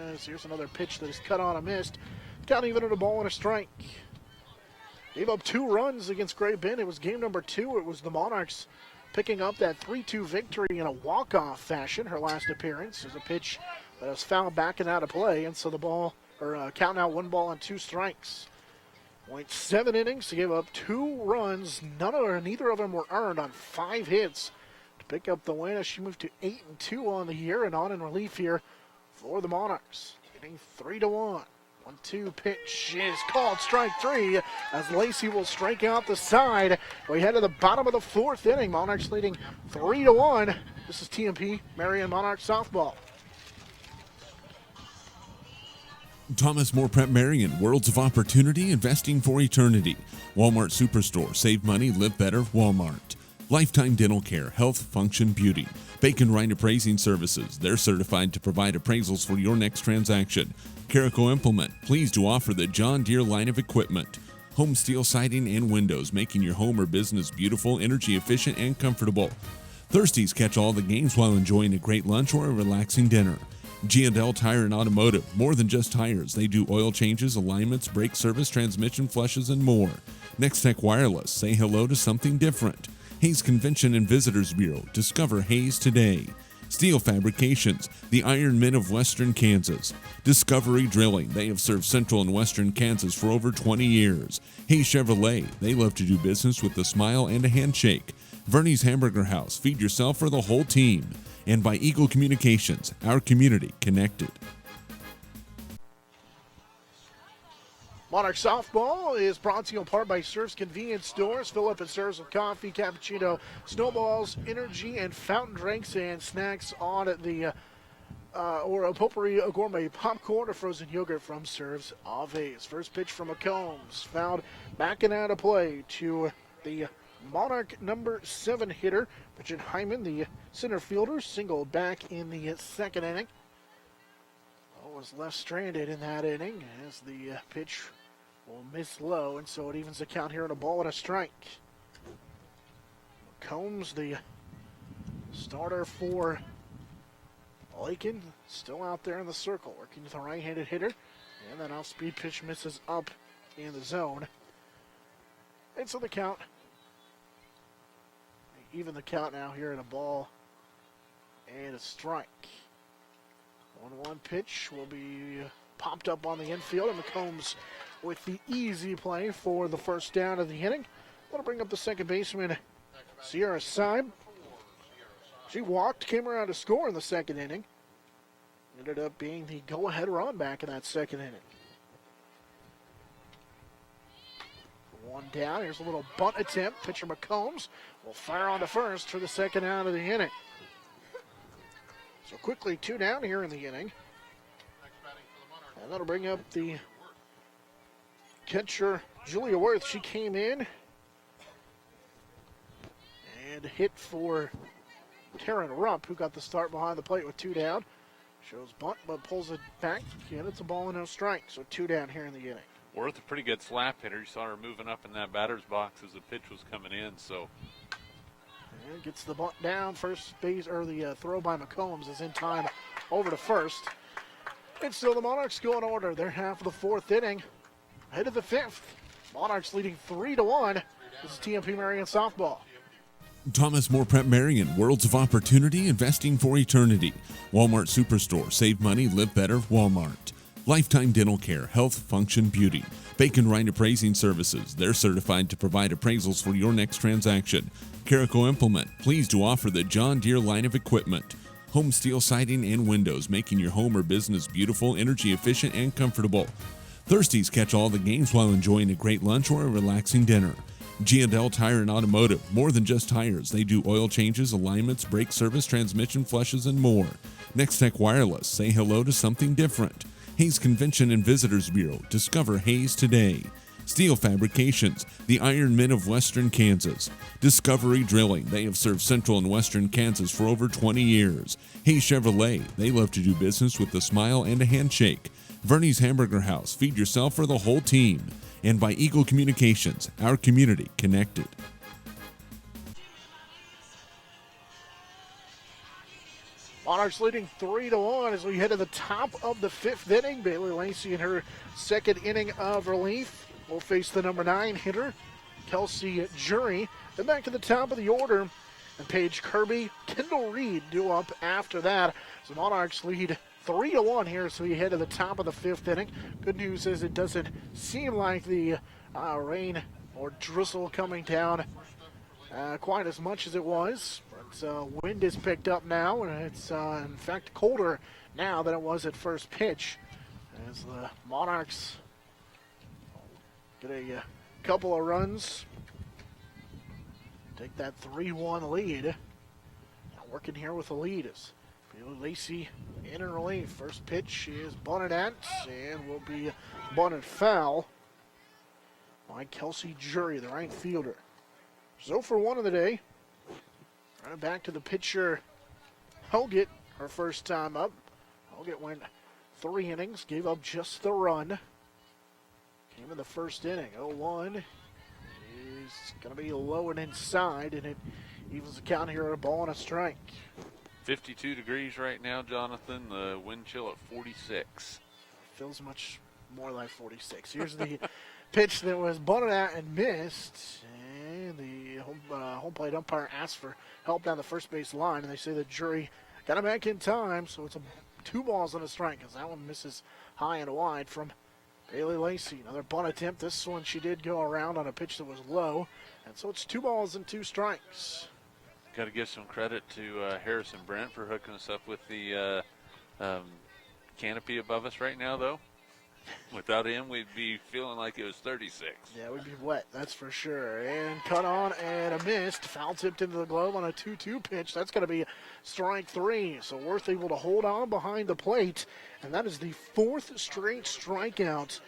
As here's another pitch that is cut on and missed. Count even at a ball and a strike. Gave up 2 runs against Great Bend. It was game number 2. It was the Monarchs picking up that 3-2 victory in a walk-off fashion. Her last appearance. There's a pitch that was fouled back and out of play, and so the count now 1 ball and 2 strikes. Went 7 innings to give up 2 runs. Neither of them were earned on 5 hits to pick up the win as she moved to 8-2 on the year and on in relief here for the Monarchs. Getting 3-1. 1-2 pitch is called strike 3 as Lacey will strike out the side. We head to the bottom of the 4th inning. Monarchs leading 3-1. This is TMP-Marian Monarch Softball. Thomas More Prep Marian, Worlds of Opportunity, Investing for Eternity. Walmart Superstore, save money, live better, Walmart. Lifetime Dental Care, Health, Function, Beauty. Bacon Rind Appraising Services, they're certified to provide appraisals for your next transaction. Carico Implement, pleased to offer the John Deere line of equipment. Home Steel Siding and Windows, making your home or business beautiful, energy efficient, and comfortable. Thirsties, catch all the games while enjoying a great lunch or a relaxing dinner. G&L Tire and Automotive, more than just tires. They do oil changes, alignments, brake service, transmission flushes, and more. Next Tech Wireless, say hello to something different. Hayes Convention and Visitors Bureau, discover Hayes today. Steel Fabrications, the Iron Men of Western Kansas. Discovery Drilling, they have served Central and Western Kansas for over 20 years. Hayes Chevrolet, they love to do business with a smile and a handshake. Vernie's Hamburger House, feed yourself or the whole team. And by Eagle Communications, our community connected. Monarch Softball is brought to you in part by Surf's Convenience Stores. Fill up at Surf's with coffee, cappuccino, snowballs, energy, and fountain drinks and snacks on the or a potpourri gourmet popcorn or frozen yogurt from Surf's of Hayes. First pitch from McCombs, fouled back and out of play to the Monarch number 7 hitter, Richard Hyman, the center fielder, singled back in the 2nd inning. Was left stranded in that inning as the pitch will miss low, and so it evens the count here in a ball and a strike. Combs, the starter for Lakin, still out there in the circle, working with a right-handed hitter, and that off-speed pitch misses up in the zone. And so the count, even the count now here in a ball and a strike. 1-1 pitch will be popped up on the infield, and McCombs with the easy play for the first down of the inning. That'll bring up the second baseman, Sierra Syme. She walked, came around to score in the 2nd inning. Ended up being the go-ahead run back in that 2nd inning. 1 down, here's a little bunt attempt. Pitcher McCombs will fire on to first for the 2nd out of the inning. So quickly 2 down here in the inning. And that'll bring up the catcher Julia Worth, she came in and hit for Taryn Rupp, who got the start behind the plate with 2 down. Shows bunt, but pulls it back, and it's a ball and no strike. So 2 down here in the inning. Worth a pretty good slap hitter. You saw her moving up in that batter's box as the pitch was coming in. So And gets the bunt down. First base, or the throw by McCombs is in time over to first. And still the Monarchs go in order. They're half of the 4th inning. Ahead of the 5th. Monarchs leading 3-1. This is TMP-Marian softball. Thomas More Prep Marian, worlds of opportunity, investing for eternity. Walmart Superstore, save money, live better, Walmart. Lifetime Dental Care, health, function, beauty. Bacon Rind Appraising Services, they're certified to provide appraisals for your next transaction. Carico Implement, pleased to offer the John Deere line of equipment. Home steel siding and windows, making your home or business beautiful, energy efficient, and comfortable. Thirsties catch all the games while enjoying a great lunch or a relaxing dinner. G&L Tire and Automotive, more than just tires. They do oil changes, alignments, brake service, transmission flushes, and more. Next Tech Wireless, say hello to something different. Hayes Convention and Visitors Bureau, discover Hayes today. Steel Fabrications, the Iron Men of Western Kansas. Discovery Drilling, they have served Central and Western Kansas for over 20 years. Hayes Chevrolet, they love to do business with a smile and a handshake. Verney's Hamburger House, feed yourself or the whole team. And by Eagle Communications, our community connected. Monarchs leading 3-1 as we head to the top of the 5th inning. Bailey Lacey in her 2nd inning of relief will face the number 9 hitter, Kelsey Jury. Then back to the top of the order, and Paige Kirby, Kendall Reed due up after that. So Monarchs lead 3-1 here, so we head to the top of the 5th inning. Good news is it doesn't seem like the rain or drizzle coming down quite as much as it was. But wind is picked up now, and it's in fact colder now than it was at first pitch. As the Monarchs get a couple of runs, take that 3-1 lead. Now working here with the lead is Bailey Lacey in relief. First pitch is bunted at and will be bunted foul by Kelsey Jury, the right fielder. So for 1 of the day. Running back to the pitcher, Hoggett, her first time up. Hoggett went 3 innings, gave up just the run. Came in the first inning. 0-1 is going to be low and inside, and it evens the count here at a ball and a strike. 52 degrees right now, Jonathan. The wind chill at 46. Feels much more like 46. Here's the pitch that was bunted at and missed. And the home plate umpire asked for help down the first base line, and they say the Jury got him back in time, so it's 2 balls and a strike as that one misses high and wide from Bailey Lacey. Another bunt attempt. This one she did go around on a pitch that was low, and so it's 2 balls and 2 strikes. Got to give some credit to Harrison Brent for hooking us up with the canopy above us right now, though. Without him, we'd be feeling like it was 36. Yeah, we'd be wet, that's for sure. And cut on and a missed. Foul tipped into the glove on a 2-2 pitch. That's going to be strike 3. So Worth able to hold on behind the plate. And that is the 4th straight strikeout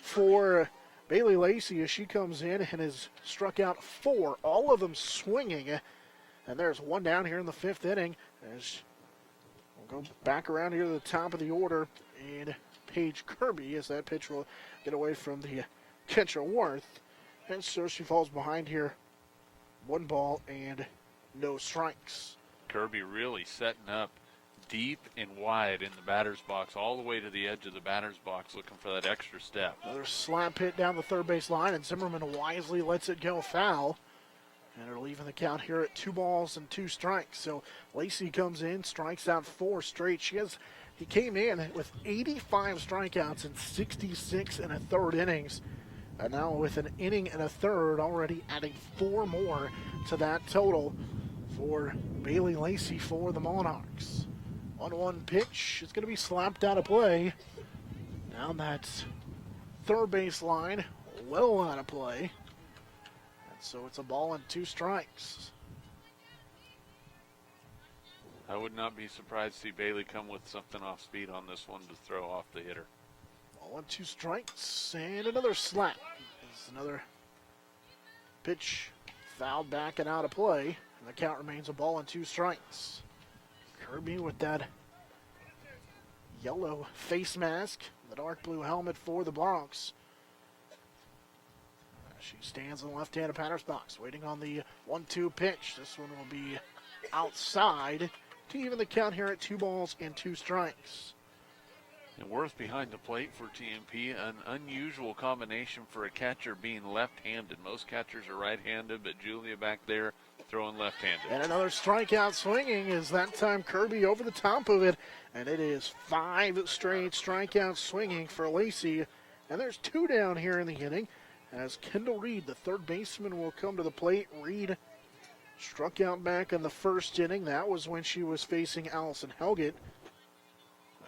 for Bailey Lacey as she comes in and has struck out 4, all of them swinging. And there's 1 down here in the 5th inning. As we'll go back around here to the top of the order. And Paige Kirby as that pitch will get away from the catcher Worth. And so she falls behind here. 1 ball and no strikes. Kirby really setting up deep and wide in the batter's box, all the way to the edge of the batter's box, looking for that extra step. Another slap hit down the third base line, and Zimmerman wisely lets it go foul. And they're leaving the count here at 2 balls and 2 strikes. So Lacey comes in, strikes out 4 straight. He came in with 85 strikeouts in 66 and a third innings. And now with an inning and a third, already adding 4 more to that total for Bailey Lacey for the Monarchs. 1-1 pitch is going to be slapped out of play. Down that third base line, well out of play. And so it's a ball and 2 strikes. I would not be surprised to see Bailey come with something off speed on this one to throw off the hitter. 1-2 strikes and another slap. This is another pitch fouled back and out of play. And the count remains a ball and 2 strikes. Kirby with that yellow face mask, the dark blue helmet for the Bronx. She stands in the left-handed batter's box, waiting on the 1-2 pitch. This one will be outside to even the count here at 2 balls and 2 strikes. And Worth behind the plate for TMP, an unusual combination for a catcher being left-handed. Most catchers are right-handed, but Julia back there throwing left-handed. And another strikeout swinging is that time Kirby over the top of it. And it is 5 straight strikeouts swinging for Lacey. And there's 2 down here in the inning as Kendall Reed, the third baseman, will come to the plate. Reed struck out back in the first inning. That was when she was facing Allison Helgett.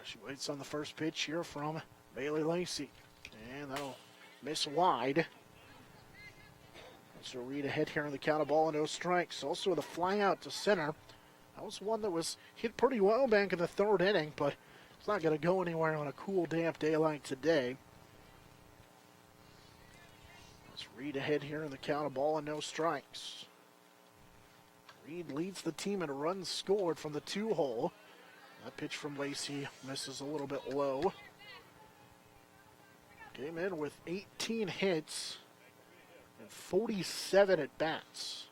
She waits on the first pitch here from Bailey Lacey. And that'll miss wide. So Reed ahead here on the count of ball and no strikes. Also with a fly out to center. That was one that was hit pretty well back in the third inning, but it's not going to go anywhere on a cool, damp day like today. It's Reed ahead here in the count of ball and no strikes. Reed leads the team in runs scored from the 2-hole. That pitch from Lacey misses a little bit low. Came in with 18 hits and 47 at-bats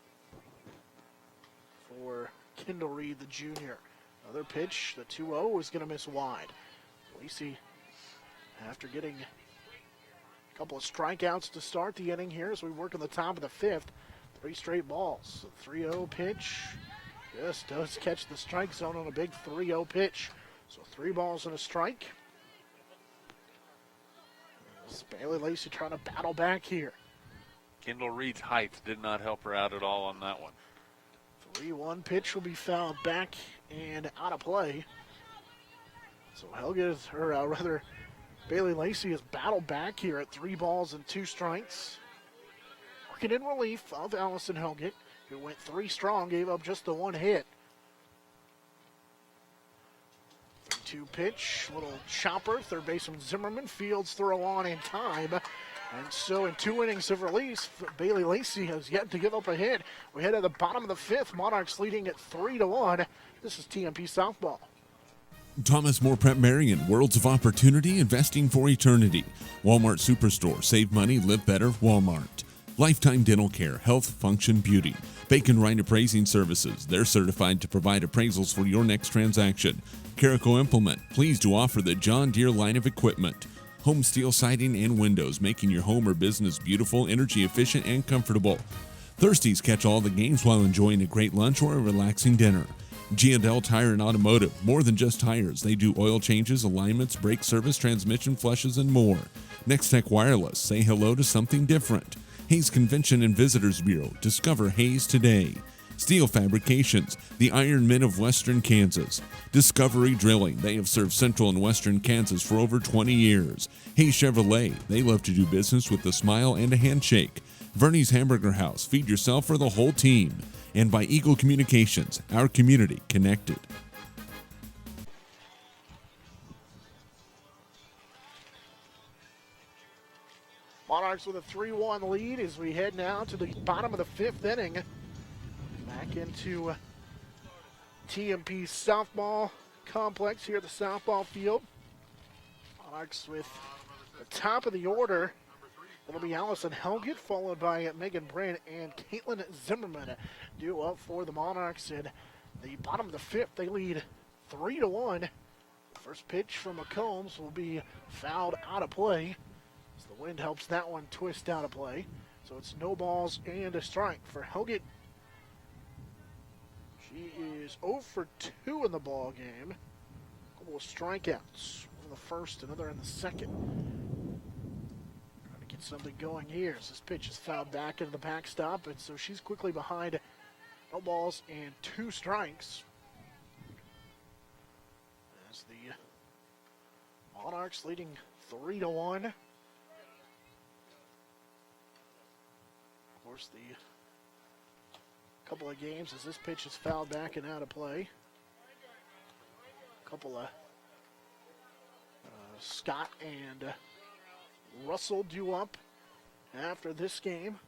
for Kendall Reed, the junior. Another pitch, the 2-0 is going to miss wide. Lacey, after getting a couple of strikeouts to start the inning here as we work on the top of the 5th, 3 straight balls. The 3-0 pitch just does catch the strike zone on a big 3-0 pitch. So 3 balls and a strike. Bailey Lacey trying to battle back here. Kendall Reed's height did not help her out at all on that one. 3-1 pitch will be fouled back and out of play. So Bailey Lacey has battled back here at 3 balls and 2 strikes. Working in relief of Allison Helgett, who went 3 strong, gave up just the 1 hit. 3-2 pitch, little chopper. Third baseman Zimmerman fields throw on in time. And so in 2 innings of release, Bailey Lacey has yet to give up a hit. We head to the bottom of the 5th. Monarchs leading at 3-1. This is TMP Softball. Thomas More Prep Marian, Worlds of Opportunity, Investing for Eternity. Walmart Superstore, Save Money, Live Better, Walmart. Lifetime Dental Care, Health, Function, Beauty. Bacon Wright Appraising Services. They're certified to provide appraisals for your next transaction. Caraco Implement, pleased to offer the John Deere line of equipment. Home steel siding and windows, making your home or business beautiful, energy efficient, and comfortable. Thirsties catch all the games while enjoying a great lunch or a relaxing dinner. G&L Tire and Automotive, more than just tires. They do oil changes, alignments, brake service, transmission flushes, and more. Next Tech Wireless, say hello to something different. Hayes Convention and Visitors Bureau, discover Hayes today. Steel Fabrications, the Iron Men of Western Kansas. Discovery Drilling, they have served Central and Western Kansas for over 20 years. Hayes Chevrolet, they love to do business with a smile and a handshake. Verney's Hamburger House, feed yourself or the whole team. And by Eagle Communications, our community connected. Monarchs with a 3-1 lead as we head now to the bottom of the 5th inning. Back into TMP Softball Complex here at the softball field. Monarchs with the top of the order. It'll be Allison Helgett, followed by Megan Brand and Caitlin Zimmerman. Due up for the Monarchs in the bottom of the 5th. They lead 3-1. First pitch from McCombs will be fouled out of play. As the wind helps that one twist out of play. So it's no balls and a strike for Helgett. She is 0 for 2 in the ball game. A couple of strikeouts. One in the first, another in the second. Trying to get something going here as this pitch is fouled back into the backstop, and so she's quickly behind. No balls and 2 strikes. As the Monarchs leading 3-1. Of course, the couple of games as this pitch is fouled back and out of play. A couple of Scott and Russell due up after this game.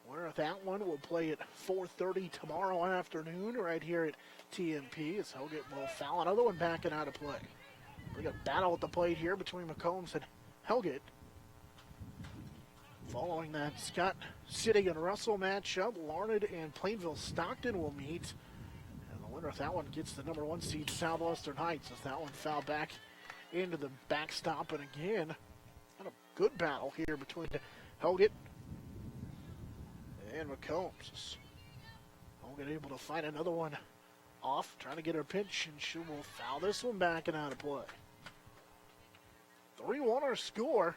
Winner of that one will play at 4:30 tomorrow afternoon right here at TMP as Helgett will foul another one backing out of play. We got a battle at the plate here between McCombs and Helgett. Following that Scott City and Russell matchup, Larned and Plainville Stockton will meet. And the winner of that one gets the number 1 seed Southwestern Heights as that one fouled back into the backstop. And again, had a good battle here between Helgett and McCombs. Helgett able to find another one off, trying to get her pitch, and she will foul this one back and out of play. 3-1 our score.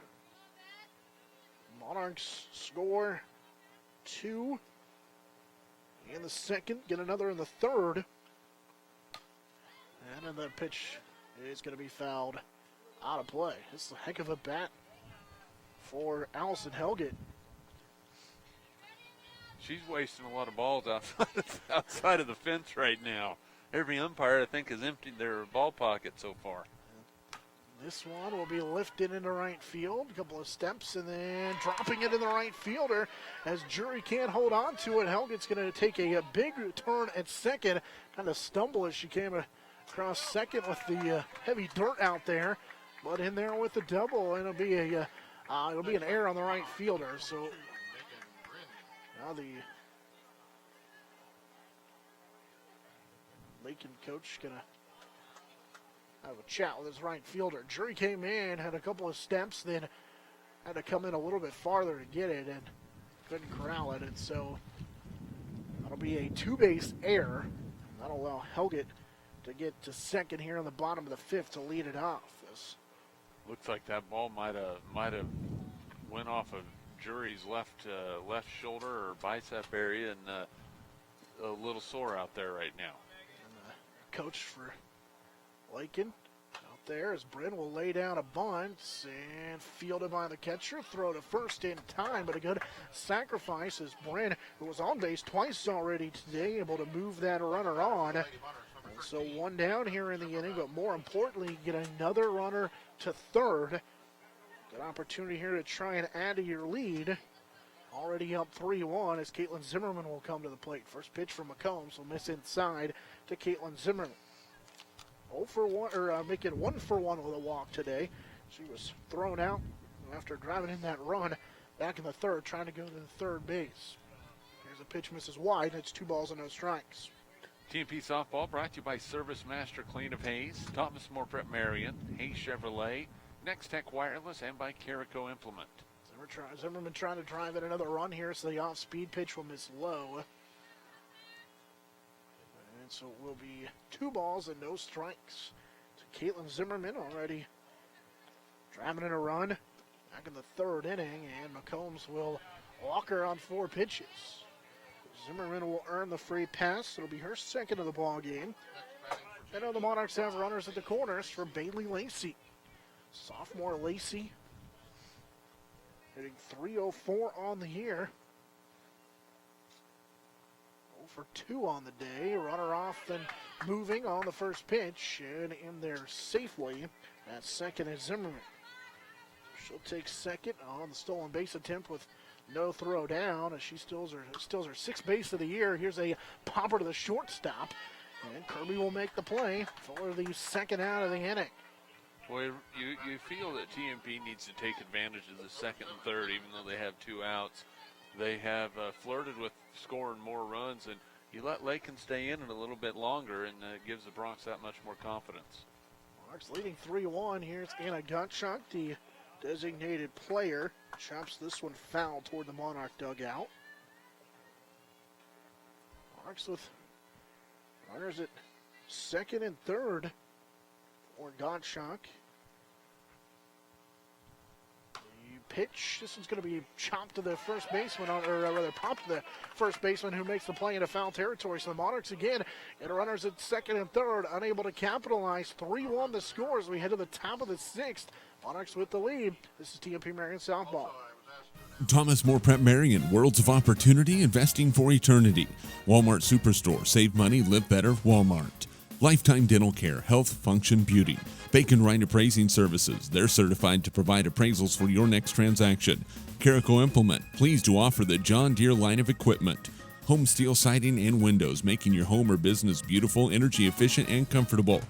Monarchs score 2 in the second, get another in the third. And then the pitch is going to be fouled out of play. This is a heck of a bat for Allison Helgett. She's wasting a lot of balls outside of the fence right now. Every umpire, I think, has emptied their ball pocket so far. This one will be lifted into right field. A couple of steps and then dropping it in the right fielder as Jury can't hold on to it. Helgett's going to take a big turn at second. Kind of stumble as she came across second with the heavy dirt out there. But in there with the double, it'll be an error on the right fielder. So now the Lakin coach going to have a chat with his right fielder. Jury came in, had a couple of steps, then had to come in a little bit farther to get it and couldn't corral it. And so that'll be a 2-base error. That'll allow Helgett to get to second here in the bottom of the fifth to lead it off. This looks like that ball might have went off of Jury's left shoulder or bicep area and a little sore out there right now. And the coach for Lakin out there as Bryn will lay down a bunt and fielded by the catcher. Throw to first in time, but a good sacrifice as Bryn, who was on base twice already today, able to move that runner on. And so one down here in the inning, but more importantly, get another runner to third. Good opportunity here to try and add to your lead. Already up 3-1 as Caitlin Zimmerman will come to the plate. First pitch from McCombs will miss inside to Caitlin Zimmerman. 0 for 1, or making 1 for 1 with a walk today. She was thrown out after driving in that run back in the third, trying to go to the third base. Here's a pitch misses wide, and it's 2 balls and no strikes. TMP Softball brought to you by Service Master Clean of Hayes, Thomas More Prep Marian, Hayes Chevrolet, Next Tech Wireless, and by Carico Implement. Zimmerman trying to drive in another run here, so the off-speed pitch will miss low. And so it will be 2 balls and no strikes to Caitlin Zimmerman, already driving in a run back in the third inning, and McCombs will walk her on 4 pitches. Zimmerman will earn the free pass. It'll be her second of the ball game. I know the Monarchs have runners at the corners for Bailey Lacey. Sophomore Lacey hitting .304 on the year. 0 for 2 on the day. Runner off and moving on the first pitch, and in there safely at second is Zimmerman. She'll take second on the stolen base attempt with no throw down as she steals her 6th base of the year. Here's a popper to the shortstop, and Kirby will make the play for the second out of the inning. Boy, you feel that TMP needs to take advantage of the second and third, even though they have 2 outs. They have flirted with scoring more runs, and you let Lakin stay in it a little bit longer, and it gives the Bronx that much more confidence. Monarchs leading 3-1. Here's Anna Gottschalk, the designated player. Chops this one foul toward the Monarch dugout. Monarchs with runners at second and third for Gottschalk. The pitch, this one's going to be chopped to the first baseman, or rather popped to the first baseman who makes the play into foul territory. So the Monarchs again, and runners at second and third, unable to capitalize. 3-1 the score as we head to the top of the 6th. Monarchs with the lead. This is TMP-Marian Softball. Thomas More Prep Marian, worlds of opportunity, investing for eternity. Walmart Superstore, save money, live better, Walmart. Lifetime Dental Care, Health, Function, Beauty. Bacon Right Appraising Services. They're certified to provide appraisals for your next transaction. Carico Implement, pleased to offer the John Deere line of equipment. Home steel siding and windows, making your home or business beautiful, energy efficient, and comfortable.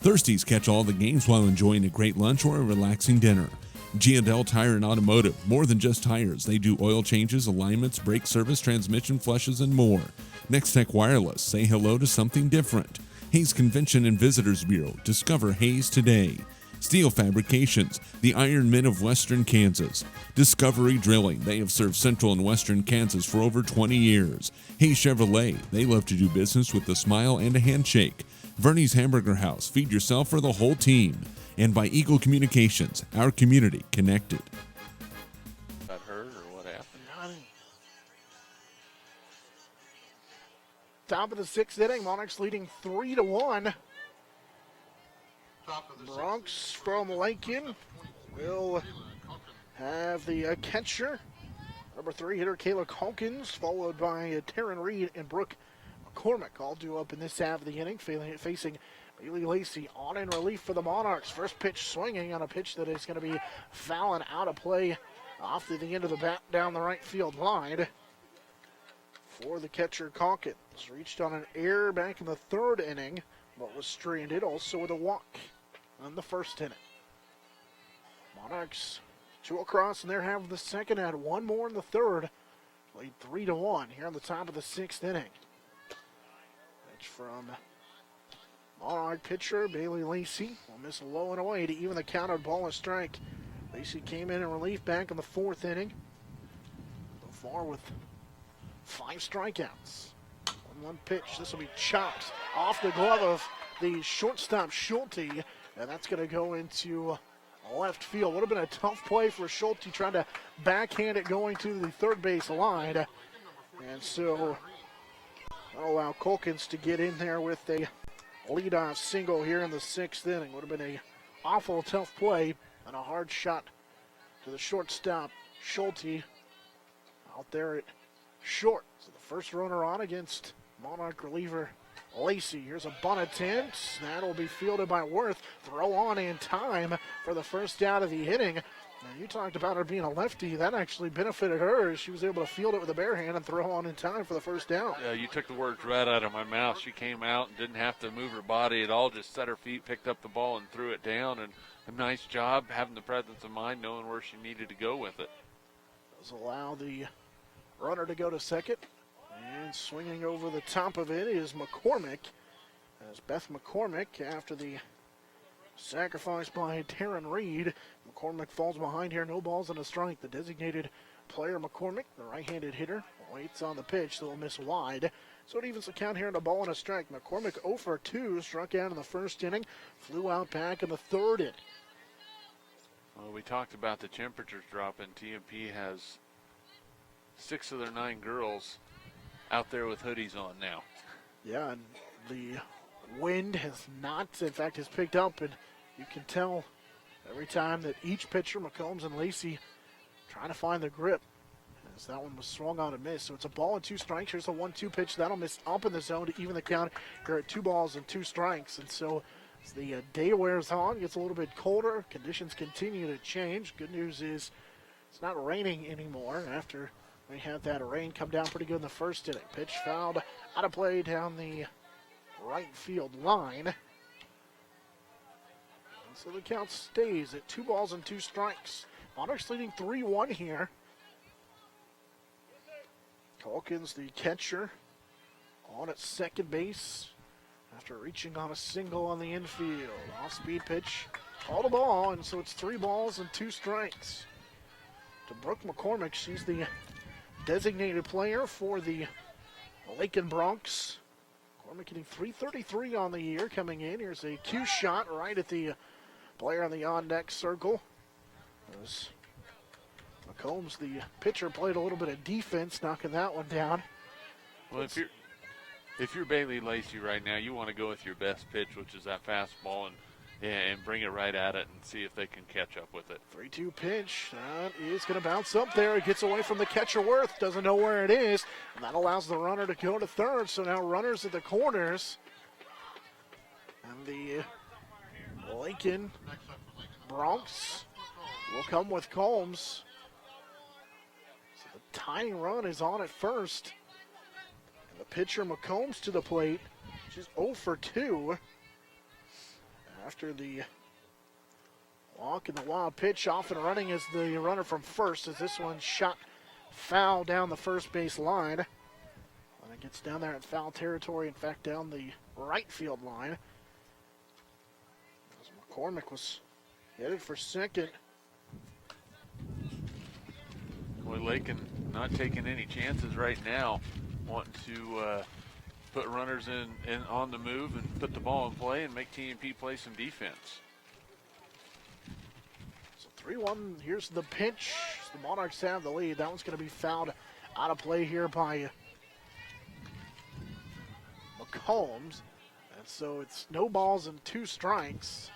Thirsties catch all the games while enjoying a great lunch or a relaxing dinner. G&L Tire and Automotive, more than just tires. They do oil changes, alignments, brake service, transmission flushes, and more. Next Tech Wireless, say hello to something different. Hayes Convention and Visitors Bureau, discover Hayes today. Steel Fabrications, the Iron Men of Western Kansas. Discovery Drilling, they have served Central and Western Kansas for over 20 years. Hayes Chevrolet, they love to do business with a smile and a handshake. Verney's Hamburger House, feed yourself or the whole team. And by Eagle Communications, our community connected. Got hurt or what happened? Top of the sixth inning, Monarchs leading 3-1. Bronx from Lakin will have the catcher, number 3 hitter Kayla Hawkins, followed by Taryn Reed and Brooke McCormick, all due up in this half of the inning, facing Bailey Lacey on in relief for the Monarchs. First pitch swinging on a pitch that is going to be fouling out of play off to the end of the bat down the right field line. For the catcher, Hawkins reached on an error back in the third inning, but was stranded also with a walk in the first inning. Monarchs 2 across in their half of the second, had one more in the third. Lead 3-1 here on the top of the sixth inning. Pitch from Monarch pitcher Bailey Lacey will miss a low and away to even the count on ball and strike. Lacey came in relief back in the fourth inning. So far with 5 strikeouts. 1-1 pitch. This will be chopped off the glove of the shortstop Schulte, and that's going to go into left field. Would have been a tough play for Schulte, trying to backhand it going to the third base line. And so that'll allow Colkins to get in there with a leadoff single here in the sixth inning. Would have been a awful tough play and a hard shot to the shortstop Schulte out there at short. So the first runner on against Monarch reliever Lacey. Here's a bunt attempt. That'll be fielded by Worth. Throw on in time for the first out of the inning. Now, you talked about her being a lefty. That actually benefited her. She was able to field it with a bare hand and throw on in time for the first down. Yeah, you took the words right out of my mouth. She came out and didn't have to move her body at all, just set her feet, picked up the ball, and threw it down. And a nice job having the presence of mind, knowing where she needed to go with it. Does allow the runner to go to second. And swinging over the top of it is McCormick. As Beth McCormick, after the sacrifice by Taryn Reed, McCormick falls behind here. No balls and a strike. The designated player, McCormick, the right-handed hitter, waits on the pitch, so will miss wide. So it evens the count here in a ball and a strike. McCormick 0 for 2, struck out in the first inning, flew out back in the third inning. Well, we talked about the temperatures dropping. TMP has 6 of their 9 girls out there with hoodies on now. Yeah, and the wind has not, in fact, has picked up, and you can tell every time that each pitcher, McCombs and Lacey, trying to find the grip, as that one was swung on and missed. So it's a ball and 2 strikes. Here's a 1-2 pitch. That'll miss up in the zone to even the count here at 2 balls and 2 strikes. And so as the day wears on, gets a little bit colder, conditions continue to change. Good news is it's not raining anymore after we had that rain come down pretty good in the first inning. Pitch fouled out of play down the right field line. And so the count stays at 2 balls and 2 strikes. Monarchs leading 3-1 here. Calkins, the catcher, on at second base after reaching on a single on the infield. Off-speed pitch, all the ball, and so it's 3 balls and 2 strikes. To Brooke McCormick, she's the designated player for the Lakin Bronx. McCormick getting .333 on the year coming in. Here's a cue shot right at the player on the on-deck circle. As McCombs, the pitcher, played a little bit of defense, knocking that one down. Well, if you're Bailey Lacey right now, you want to go with your best pitch, which is that fastball, and bring it right at it and see if they can catch up with it. 3-2 pitch. That is going to bounce up there. It gets away from the catcher Worth. Doesn't know where it is. And that allows the runner to go to third. So now runners at the corners. And the Lakin Bronx will come with Combs. So the tying run is on at first. And the pitcher McCombs to the plate. She's 0 for 2. After the walk and the wild pitch, off and running is the runner from first, as this one shot foul down the first base line. And it gets down there in foul territory, in fact, down the right field line. As McCormick was headed for second. Boy, Lakin not taking any chances right now, wanting to put runners in on the move and put the ball in play and make TMP play some defense. So 3-1, here's the pitch. The Monarchs have the lead. That one's going to be fouled out of play here by McCombs. And so it's no balls and 2 strikes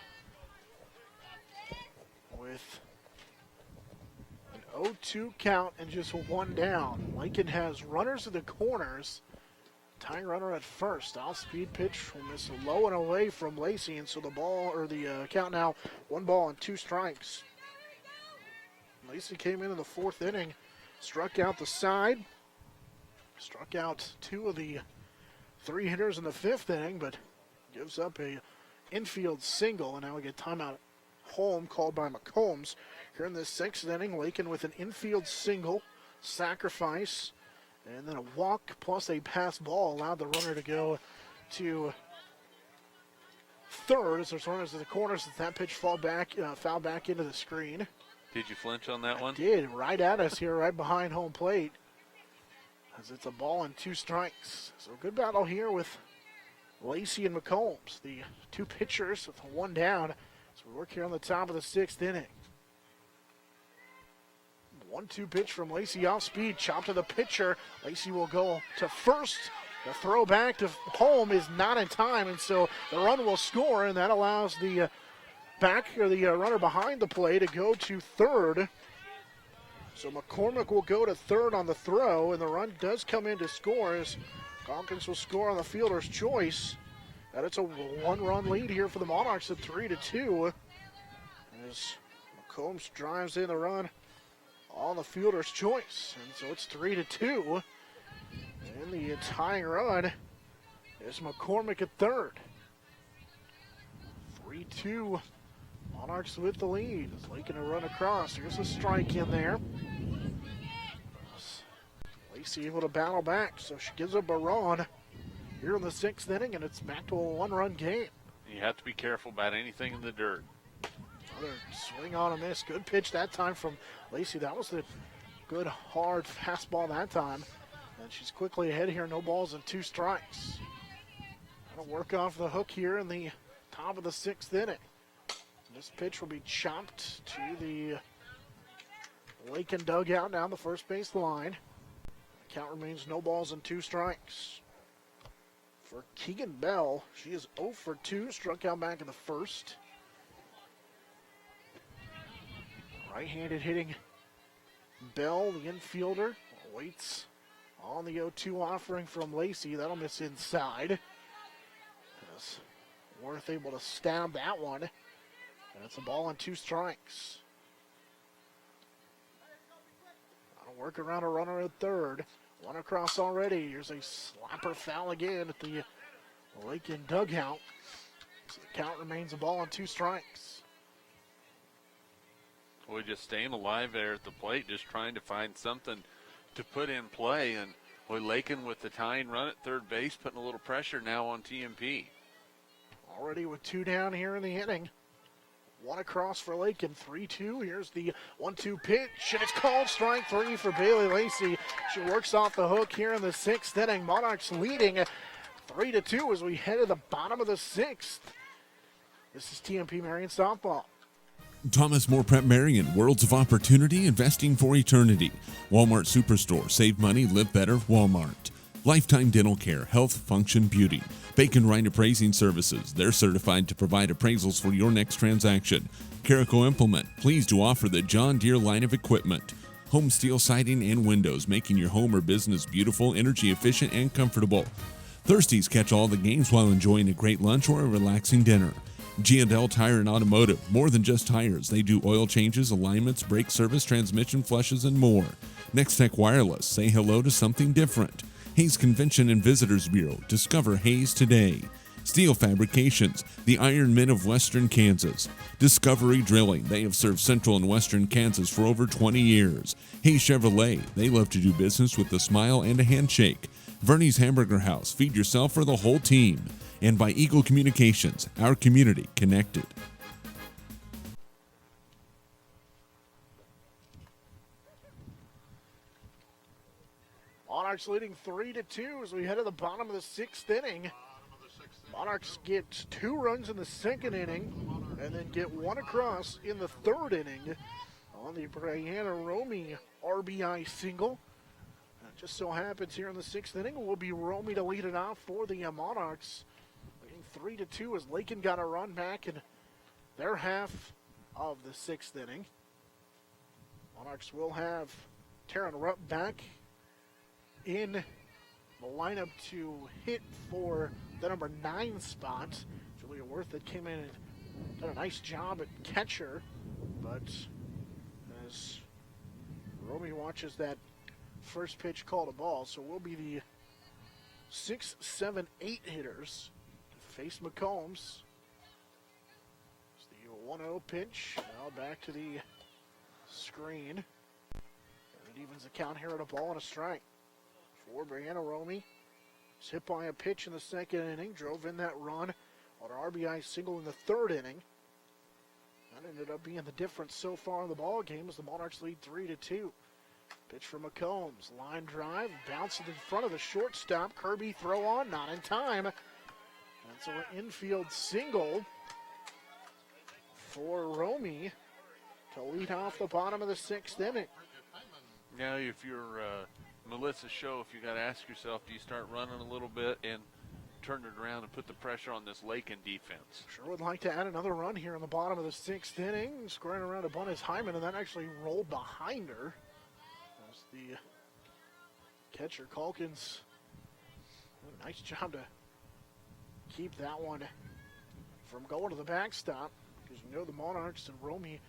with an 0-2 count and just 1 down. Lakin has runners in the corners. Tying runner at first. Off-speed pitch will miss low and away from Lacey, and so the ball, or the count now, 1 ball and 2 strikes. Lacey came in the 4th inning, struck out the side, struck out 2 of the 3 hitters in the 5th inning, but gives up a infield single, and now we get timeout home called by McCombs. Here in the 6th inning, Lakin with an infield single, sacrifice, and then a walk plus a pass ball allowed the runner to go to third as there's runners in the corners as that pitch foul back into the screen. Did you flinch on that one? Did, right at us here, right behind home plate. As it's a ball and 2 strikes. So good battle here with Lacey and McCombs, the 2 pitchers with 1 down. So we work here on the top of the 6th inning. 1-2 pitch from Lacey off speed, chop to the pitcher. Lacey will go to first. The throw back to home is not in time, and so the run will score, and that allows the runner behind the play to go to third. So McCormick will go to third on the throw, and the run does come in to score as Calkins will score on the fielder's choice. And it's a 1-run lead here for the Monarchs at 3-2. As McCombs drives in the run on the fielder's choice. And so it's 3-2. And the tying run is McCormick at third. 3-2. Monarchs with the lead. It's Lakin to run across. Here's a strike in there. Lacey able to battle back, so she gives up a run here in the 6th inning, and it's back to a 1-run game. You have to be careful about anything in the dirt. Another swing on a miss. Good pitch that time from Lacey. That was the good, hard fastball that time. And she's quickly ahead here. No balls and 2 strikes. That'll work off the hook here in the top of the 6th inning. This pitch will be chopped to the Lakin dugout down the first base line. The count remains no balls and 2 strikes. For Keegan Bell, she is 0 for 2, struck out back in the first. Right-handed hitting Bell, the infielder, waits on the 0-2 offering from Lacey. That'll miss inside. As Worth able to stab that one. And it's a ball and 2 strikes. That'll work around a runner at third. One across already. Here's a slapper foul again at the Lakin dugout. So the count remains a ball and 2 strikes. We're just staying alive there at the plate, just trying to find something to put in play. And boy, Lakin with the tying run at third base, putting a little pressure now on TMP. Already with 2 down here in the inning. One across for Lakin, 3-2. Here's the 1-2 pitch, and it's called strike 3 for Bailey Lacey. She works off the hook here in the 6th inning. Monarchs leading 3-2 as we head to the bottom of the 6th. This is TMP-Marian softball. Thomas More Prep Marian, worlds of opportunity, investing for eternity. Walmart Superstore, save money, live better, Walmart. Lifetime Dental Care, Health, Function, Beauty. Bacon Rind Appraising Services. They're certified to provide appraisals for your next transaction. Carico Implement, pleased to offer the John Deere line of equipment. Home steel siding and windows, making your home or business beautiful, energy efficient, and comfortable. Thirsties catch all the games while enjoying a great lunch or a relaxing dinner. G&L Tire and Automotive, more than just tires. They do oil changes, alignments, brake service, transmission flushes, and more. Next Tech Wireless, say hello to something different. Hayes Convention and Visitors Bureau, discover Hayes today. Steel Fabrications, the Iron Men of Western Kansas. Discovery Drilling, they have served Central and Western Kansas for over 20 years. Hayes Chevrolet, they love to do business with a smile and a handshake. Verney's Hamburger House, feed yourself or the whole team. And by Eagle Communications, our community connected. Monarchs leading 3-2 as we head to the bottom of the sixth inning. Monarchs get 2 runs in the second inning and then get 1 across in the third inning on the Brianna Romy RBI single. It just so happens here in the sixth inning will be Romy to lead it off for the Monarchs. Leading 3-2 as Lakin got a run back in their half of the sixth inning. Monarchs will have Taryn Rupp back in the lineup to hit for the number 9 spot. Julia Worth that came in and done a nice job at catcher, but as Romy watches that first pitch called a ball, so we'll be the 6, 7, 8 hitters to face McCombs. It's the 1-0 pitch. Now back to the screen. And it evens the count here at a ball and a strike for Brianna Romy. Was hit by a pitch in the second inning, drove in that run on an RBI single in the third inning. That ended up being the difference so far in the ball game as the Monarchs lead 3-2. Pitch for McCombs, line drive, bounces in front of the shortstop. Kirby throw on, not in time. And so an infield single for Romy to lead off the bottom of the sixth inning. Now, if you're Melissa Show, if you got to ask yourself, do you start running a little bit and turn it around and put the pressure on this Lakin defense? Sure would like to add another run here in the bottom of the sixth inning. Squaring around a bunt is Hyman, and that actually rolled behind her. As the catcher, Calkins, did a nice job to keep that one from going to the backstop, because you know the Monarchs and Romy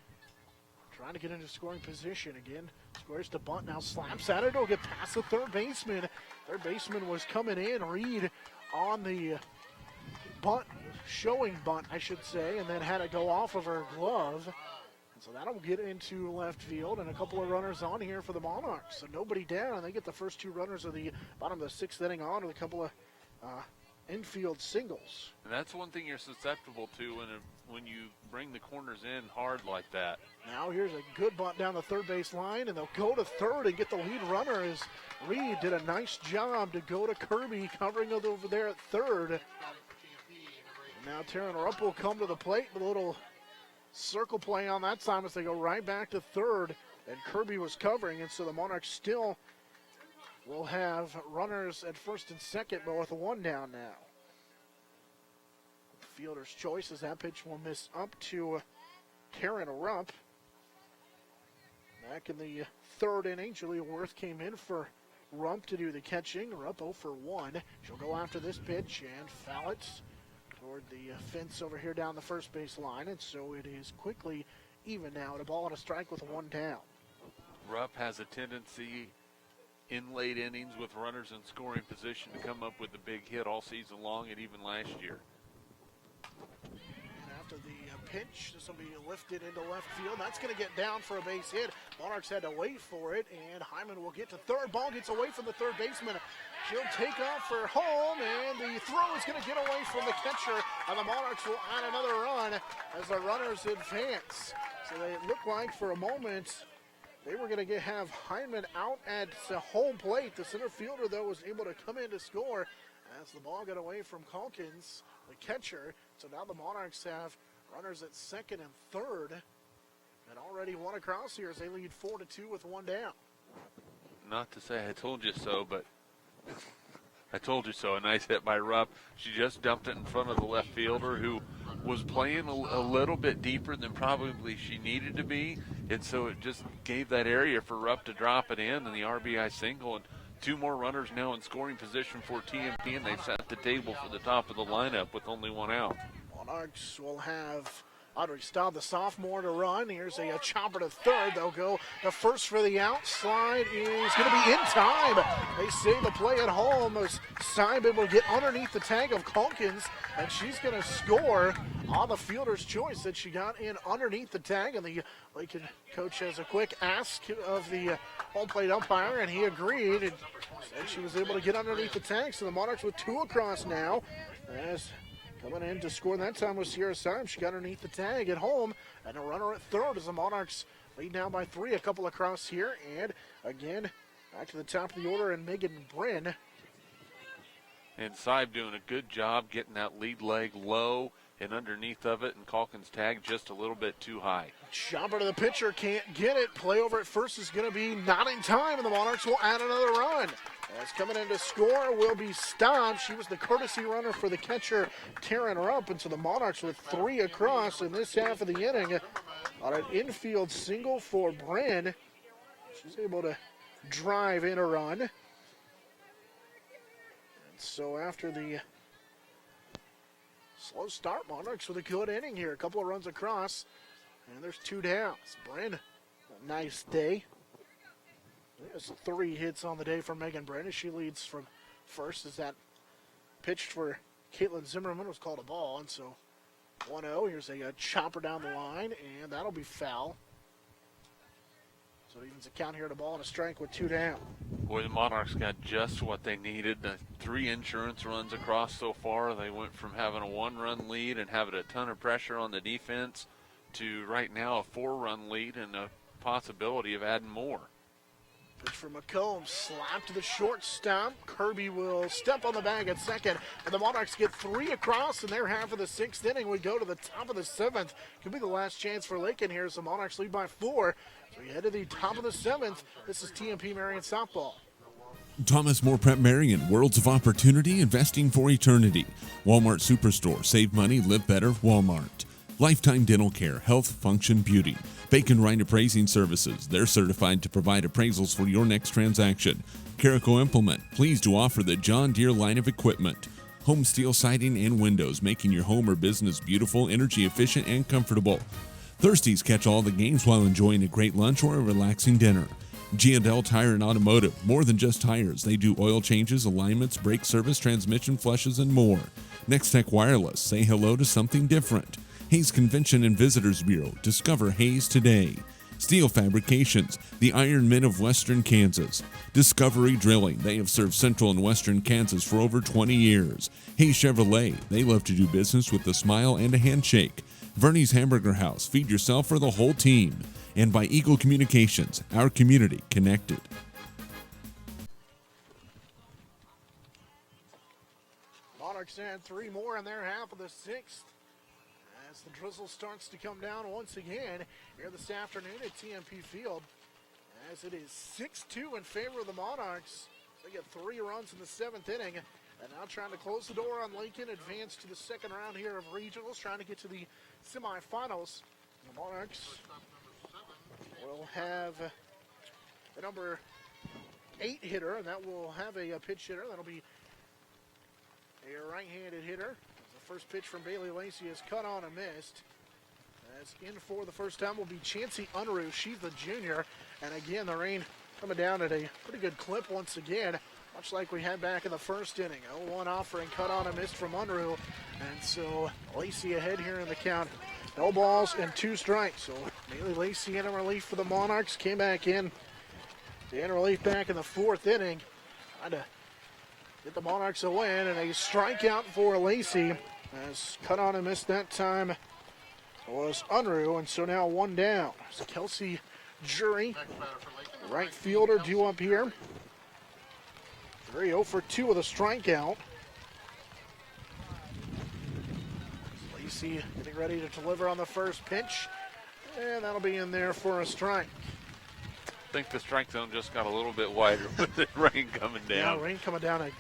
trying to get into scoring position again. Squares to bunt, now slaps at it. It'll get past the third baseman. Third baseman was coming in. Reed on the bunt, showing bunt, I should say, and then had to go off of her glove. And so that'll get into left field, and a couple of runners on here for the Monarchs. So nobody down, and they get the first 2 runners of the bottom of the sixth inning on with a couple of infield singles. And that's one thing you're susceptible to when you bring the corners in hard like that. Now here's a good bunt down the third base line, and they'll go to third and get the lead runner as Reed did a nice job to go to Kirby, covering it over there at third. And now Taryn Rupp will come to the plate with a little circle play on that time as they go right back to third, and Kirby was covering, and so the Monarchs still will have runners at first and second, but with a 1 down now. Fielder's choice as that pitch will miss up to Taryn Rupp. Back in the third inning, Julia Worth came in for Rupp to do the catching. Rupp 0 for 1. She'll go after this pitch and foul it toward the fence over here down the first base line, and so it is quickly even now at a ball and a strike with a 1 down. Rupp has a tendency in late innings with runners in scoring position to come up with a big hit all season long and even last year. And after the pitch, this will be lifted into left field. That's going to get down for a base hit. Monarchs had to wait for it, and Hyman will get to third. Ball gets away from the third baseman. She'll take off for home, and the throw is going to get away from the catcher, and the Monarchs will add another run as the runners advance. So they look like for a moment they were going to have Hyman out at the home plate. The center fielder, though, was able to come in to score as the ball got away from Calkins, the catcher. So now the Monarchs have runners at second and third, and already 1 across here as they lead 4-2 with 1 down. Not to say I told you so, but I told you so. A nice hit by Rupp. She just dumped it in front of the left fielder, who was playing a little bit deeper than probably she needed to be, and so it just gave that area for Rupp to drop it in, and the RBI single. And 2 more runners now in scoring position for TMP, and they've set the table for the top of the lineup with only 1 out. Monarchs will have Audrey Staub, the sophomore, to run. Here's a chopper to third. They'll go the first for the out. Slide is going to be in time. They say the play at home as Simon will get underneath the tag of Calkins, and she's going to score on the fielder's choice that she got in underneath the tag. And the Lakin coach has a quick ask of the home plate umpire, and he agreed and said she was able to get underneath the tag. So the Monarchs with 2 across now. As coming in to score that time was Sierra Symes. She got underneath the tag at home, and a runner at third as the Monarchs lead now by 3. A couple across here, and again, back to the top of the order, and Megan Bryn. And Sybe doing a good job getting that lead leg low and underneath of it, and Calkins' tag just a little bit too high. Chopper to the pitcher, can't get it. Play over at first is going to be not in time, and the Monarchs will add another run. As coming in to score will be stopped. She was the courtesy runner for the catcher, tearing her up. And so the Monarchs with 3 across in this half of the inning on an infield single for Bryn. She's able to drive in a run. And so after the slow start, Monarchs with a good inning here. A couple of runs across, and there's 2 downs. Bryn, a nice day. There's 3 hits on the day for Megan Bryn as she leads from first as that pitched for Caitlin Zimmerman was called a ball. And so 1-0. Here's a chopper down the line, and that'll be foul. So it evens the count here at a ball and a strike with 2 down. Boy, the Monarchs got just what they needed. The 3 insurance runs across so far. They went from having a 1-run lead and having a ton of pressure on the defense to right now a 4-run lead and a possibility of adding more. Pitch for McComb, slap to the shortstop. Kirby will step on the bag at second, and the Monarchs get 3 across in their half of the 6th inning. We go to the top of the 7th. Could be the last chance for Lakin here as the Monarchs lead by 4. So we head to the top of the 7th. This is TMP-Marian softball. Thomas More Prep Marian, worlds of opportunity, investing for eternity. Walmart Superstore, save money, live better, Walmart. Lifetime Dental Care, health, function, beauty. Bacon Rind Appraising Services, they're certified to provide appraisals for your next transaction. Caraco Implement, pleased to offer the John Deere line of equipment. Home steel siding and windows, making your home or business beautiful, energy efficient, and comfortable. Thirsties catch all the games while enjoying a great lunch or a relaxing dinner. G&L Tire and Automotive, more than just tires. They do oil changes, alignments, brake service, transmission flushes, and more. Next Tech Wireless, say hello to something different. Hayes Convention and Visitors Bureau, discover Hayes today. Steel Fabrications, the Iron Men of Western Kansas. Discovery Drilling, they have served Central and Western Kansas for over 20 years. Hayes Chevrolet, they love to do business with a smile and a handshake. Verney's Hamburger House, feed yourself or the whole team. And by Eagle Communications, our community connected. Monarchs add 3 more in their half of the 6th. As the drizzle starts to come down once again here this afternoon at TMP Field, as it is 6-2 in favor of the Monarchs. They get 3 runs in the 7th inning, and now trying to close the door on Lakin, advance to the 2nd round here of regionals, trying to get to the semifinals. The Monarchs will have the number 8 hitter, and that will have a pitch hitter. That'll be a right-handed hitter. First pitch from Bailey Lacey is cut on and missed. As in for the first time will be Chancey Unruh. She's the junior. And again, the rain coming down at a pretty good clip once again, much like we had back in the first inning. 0-1 offering, cut on and missed from Unruh. And so Lacey ahead here in the count. No balls and 2 strikes. So Bailey Lacey in relief for the Monarchs. Came back in relief back in the 4th inning. Trying to get the Monarchs a win, and a strikeout for Lacey. As cut on and missed that time was Unruh, and so now 1 down. So Kelsey Jury, right fielder, due up here. Jury 0 for 2 with a strikeout. Lacey getting ready to deliver on the first pitch, and that'll be in there for a strike. I think the strike zone just got a little bit wider with the rain coming down. Yeah, rain coming down at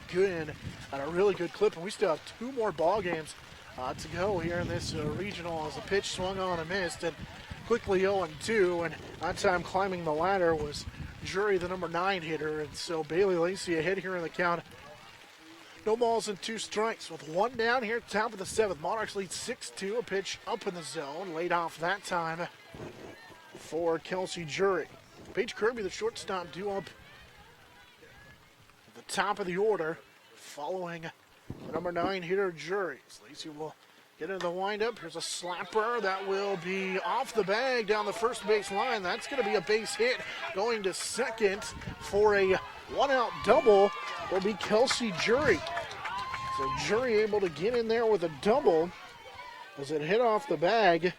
a really good clip, and we still have 2 more ball games to go here in this regional as the pitch swung on and missed, and quickly 0-2, and on time climbing the ladder was Jury, the number 9 hitter, and so Bailey Lacey ahead here in the count. No balls and 2 strikes with 1 down here at the top of the 7th. Monarchs lead 6-2, a pitch up in the zone, laid off that time for Kelsey Jury. Paige Kirby, the shortstop, due up at the top of the order, following the number 9 hitter, Jury. Lacey will get into the windup. Here's a slapper that will be off the bag down the first base line. That's going to be a base hit. Going to second for a 1-out double will be Kelsey Jury. So Jury able to get in there with a double as it hit off the bag.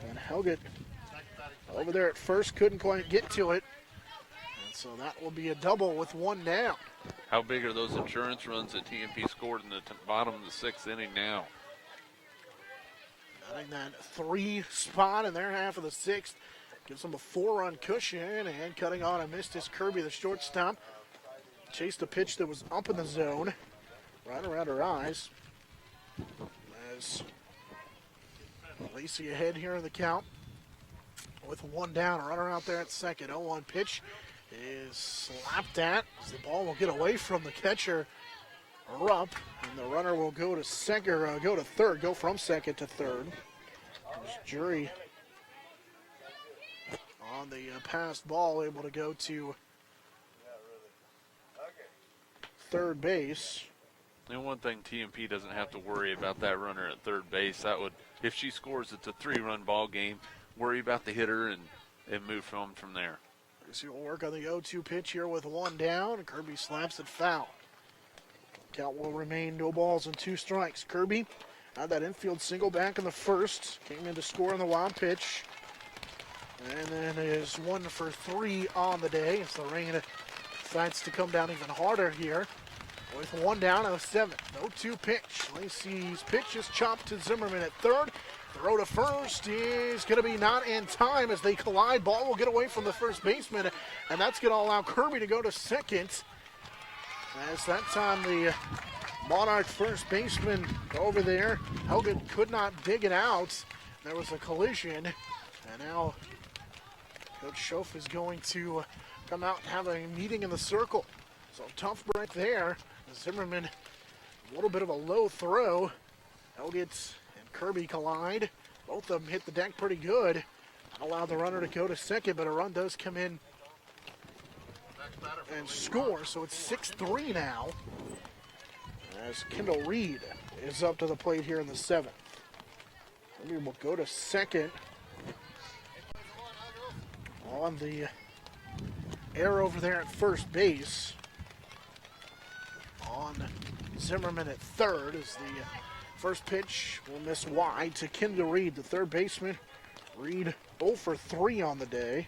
And Helget over there at first couldn't quite get to it. And so that will be a double with 1 down. How big are those insurance runs that TMP scored in the bottom of the 6th inning now? Getting that 3 spot in their half of the 6th. Gives them a 4-run cushion, and cutting on and missed is Kirby, the shortstop. Chased a pitch that was up in the zone, right around her eyes. As Lacey ahead here in the count with 1 down. A runner out there at second. 0-1 pitch is slapped at as the ball will get away from the catcher, Rupp, and the runner will go to second, go to third, go from second to third. There's Jury on the passed ball, able to go to third base. And one thing, TMP doesn't have to worry about that runner at third base. That would, if she scores, it's a 3-run ball game. Worry about the hitter and move on from there. Lacey will work on the 0-2 pitch here with 1 down. Kirby slaps it foul. Count will remain no balls and 2 strikes. Kirby had that infield single back in the first. Came in to score on the wild pitch. And then is 1 for 3 on the day as the rain decides to come down even harder here. With 1 down in the 7th. 0-2 pitch. Lacey's pitch is chopped to Zimmerman at third. Throw to first is going to be not in time as they collide. Ball will get away from the first baseman, and that's going to allow Kirby to go to second. As that time the Monarch first baseman over there, Helget could not dig it out. There was a collision, and now Coach Schoaf is going to come out and have a meeting in the circle. So tough break there. Zimmerman, a little bit of a low throw. Helget and Kirby collide. Both of them hit the deck pretty good. Allow the runner to go to second, but a run does come in and score. So it's 6-3 now as Kendall Reed is up to the plate here in the 7th. Kirby will go to second on the air over there at first base. On Zimmerman at third as the first pitch will miss wide to Kendall Reed, the third baseman. Reed 0 for 3 on the day.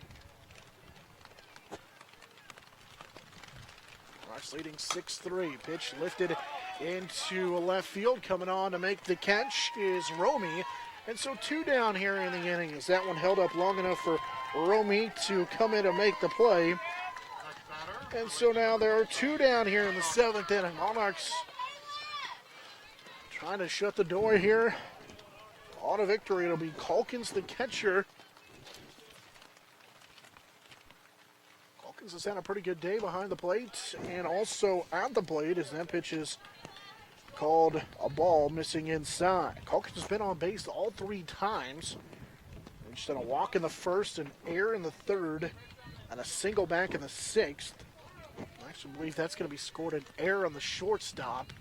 Rocks leading 6-3. Pitch lifted into left field. Coming on to make the catch is Romy. And so 2 down here in the inning as that one held up long enough for Romy to come in and make the play. And so now there are 2 down here in the 7th inning. Monarchs trying to shut the door here. On a victory, it'll be Calkins, the catcher. Calkins has had a pretty good day behind the plate and also at the plate as that pitch is called a ball missing inside. Calkins has been on base all 3 times. Just done a walk in the first, an error in the third, and a single back in the 6th. I actually believe that's going to be scored an error on the shortstop.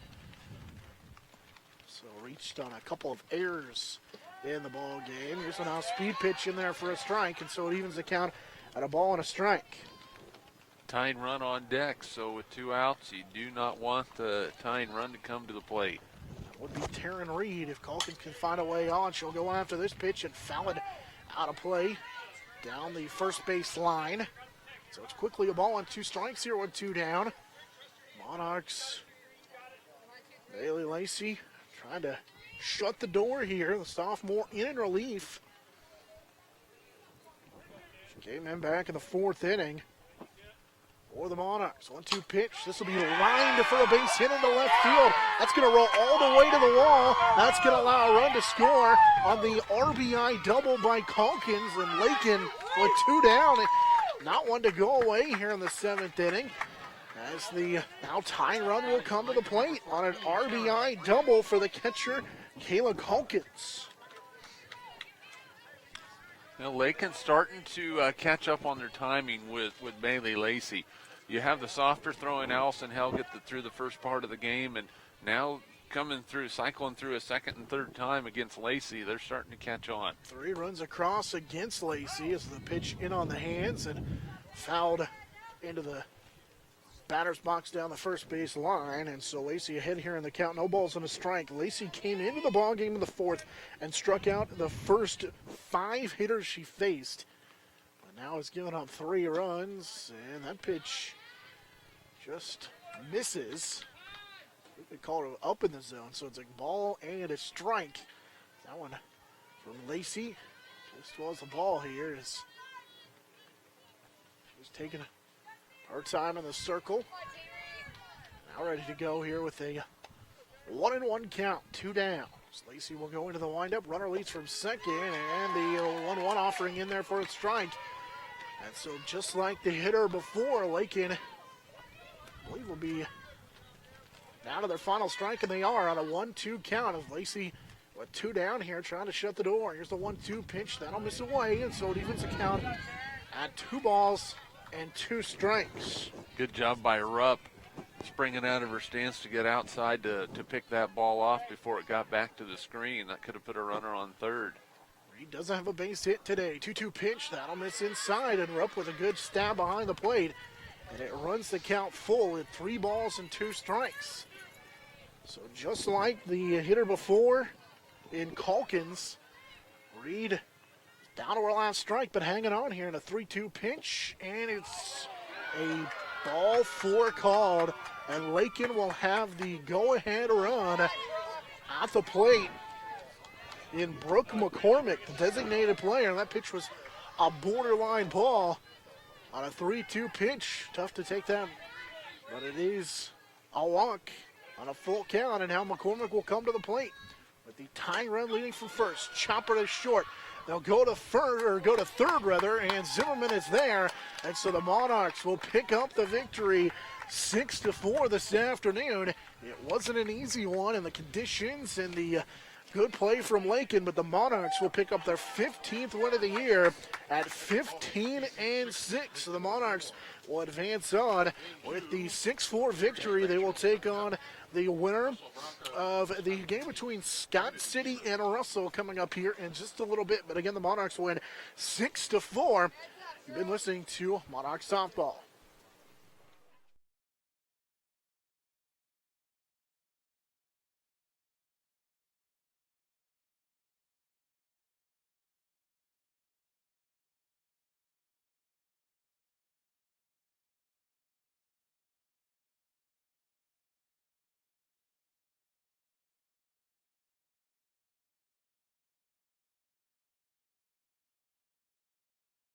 So reached on a couple of errors in the ball game. Here's an off-speed pitch in there for a strike, and so it evens the count at a ball and a strike. Tying run on deck, so with 2 outs, you do not want the tying run to come to the plate. That would be Taryn Reed. If Calkins can find a way on, she'll go after this pitch and foul it out of play down the first base line. So it's quickly a ball and 2 strikes here with 2 down. Monarchs, Bailey Lacey trying to shut the door here. The sophomore in relief. She came in back in the 4th inning for the Monarchs. 1-2 pitch. This will be lined for a base hit into left field. That's going to roll all the way to the wall. That's going to allow a run to score on the RBI double by Calkins, and Lakin with 2 down not one to go away here in the 7th inning, as the now tying run will come to the plate on an RBI double for the catcher, Kayla Calkins. Now, Lakin starting to catch up on their timing with Bailey Lacey. You have the softer throwing Allison Helget through the first part of the game, and now cycling through a second and third time against Lacey. They're starting to catch on. 3 runs across against Lacey as the pitch in on the hands and fouled into the batter's box down the first base line, and so Lacey ahead here in the count. No balls and a strike. Lacey came into the ball game in the 4th and struck out the first 5 hitters she faced, but now has given up 3 runs, and that pitch just misses. We could call it up in the zone, so it's a ball and a strike. That one from Lacey just was the ball here. She's taking her time in the circle. Now ready to go here with a 1-1 count, 2 down. Lacey will go into the windup. Runner leads from second, and the 1-1 offering in there for a strike. And so just like the hitter before, Lakin, I believe, will be down to their final strike, and they are on a 1-2 count as Lacey with 2 down here trying to shut the door. Here's the 1-2 pitch. That'll miss away, and so it evens the count at 2 balls and 2 strikes. Good job by Rupp springing out of her stance to get outside to pick that ball off before it got back to the screen. That could have put a runner on third. Reed doesn't have a base hit today. 2-2 pitch. That'll miss inside, and Rupp with a good stab behind the plate. And it runs the count full at 3 balls and 2 strikes. So just like the hitter before in Calkins, Reed down to our last strike, but hanging on here in a 3-2 pitch, and it's a ball 4 called, and Lakin will have the go-ahead run at the plate in Brooke McCormick, the designated player. That pitch was a borderline ball on a 3-2 pitch. Tough to take that, but it is a walk on a full count, and now McCormick will come to the plate with the tying run leading from first. Chopper to short. They'll go to third rather, and Zimmerman is there, and so the Monarchs will pick up the victory 6-4 this afternoon. It wasn't an easy one in the conditions and the good play from Lakin, but the Monarchs will pick up their 15th win of the year at 15-6. So the Monarchs will advance on with the 6-4 victory. They will take on the winner of the game between Scott City and Russell coming up here in just a little bit. But again, the Monarchs win 6-4. You've been listening to Monarch Softball.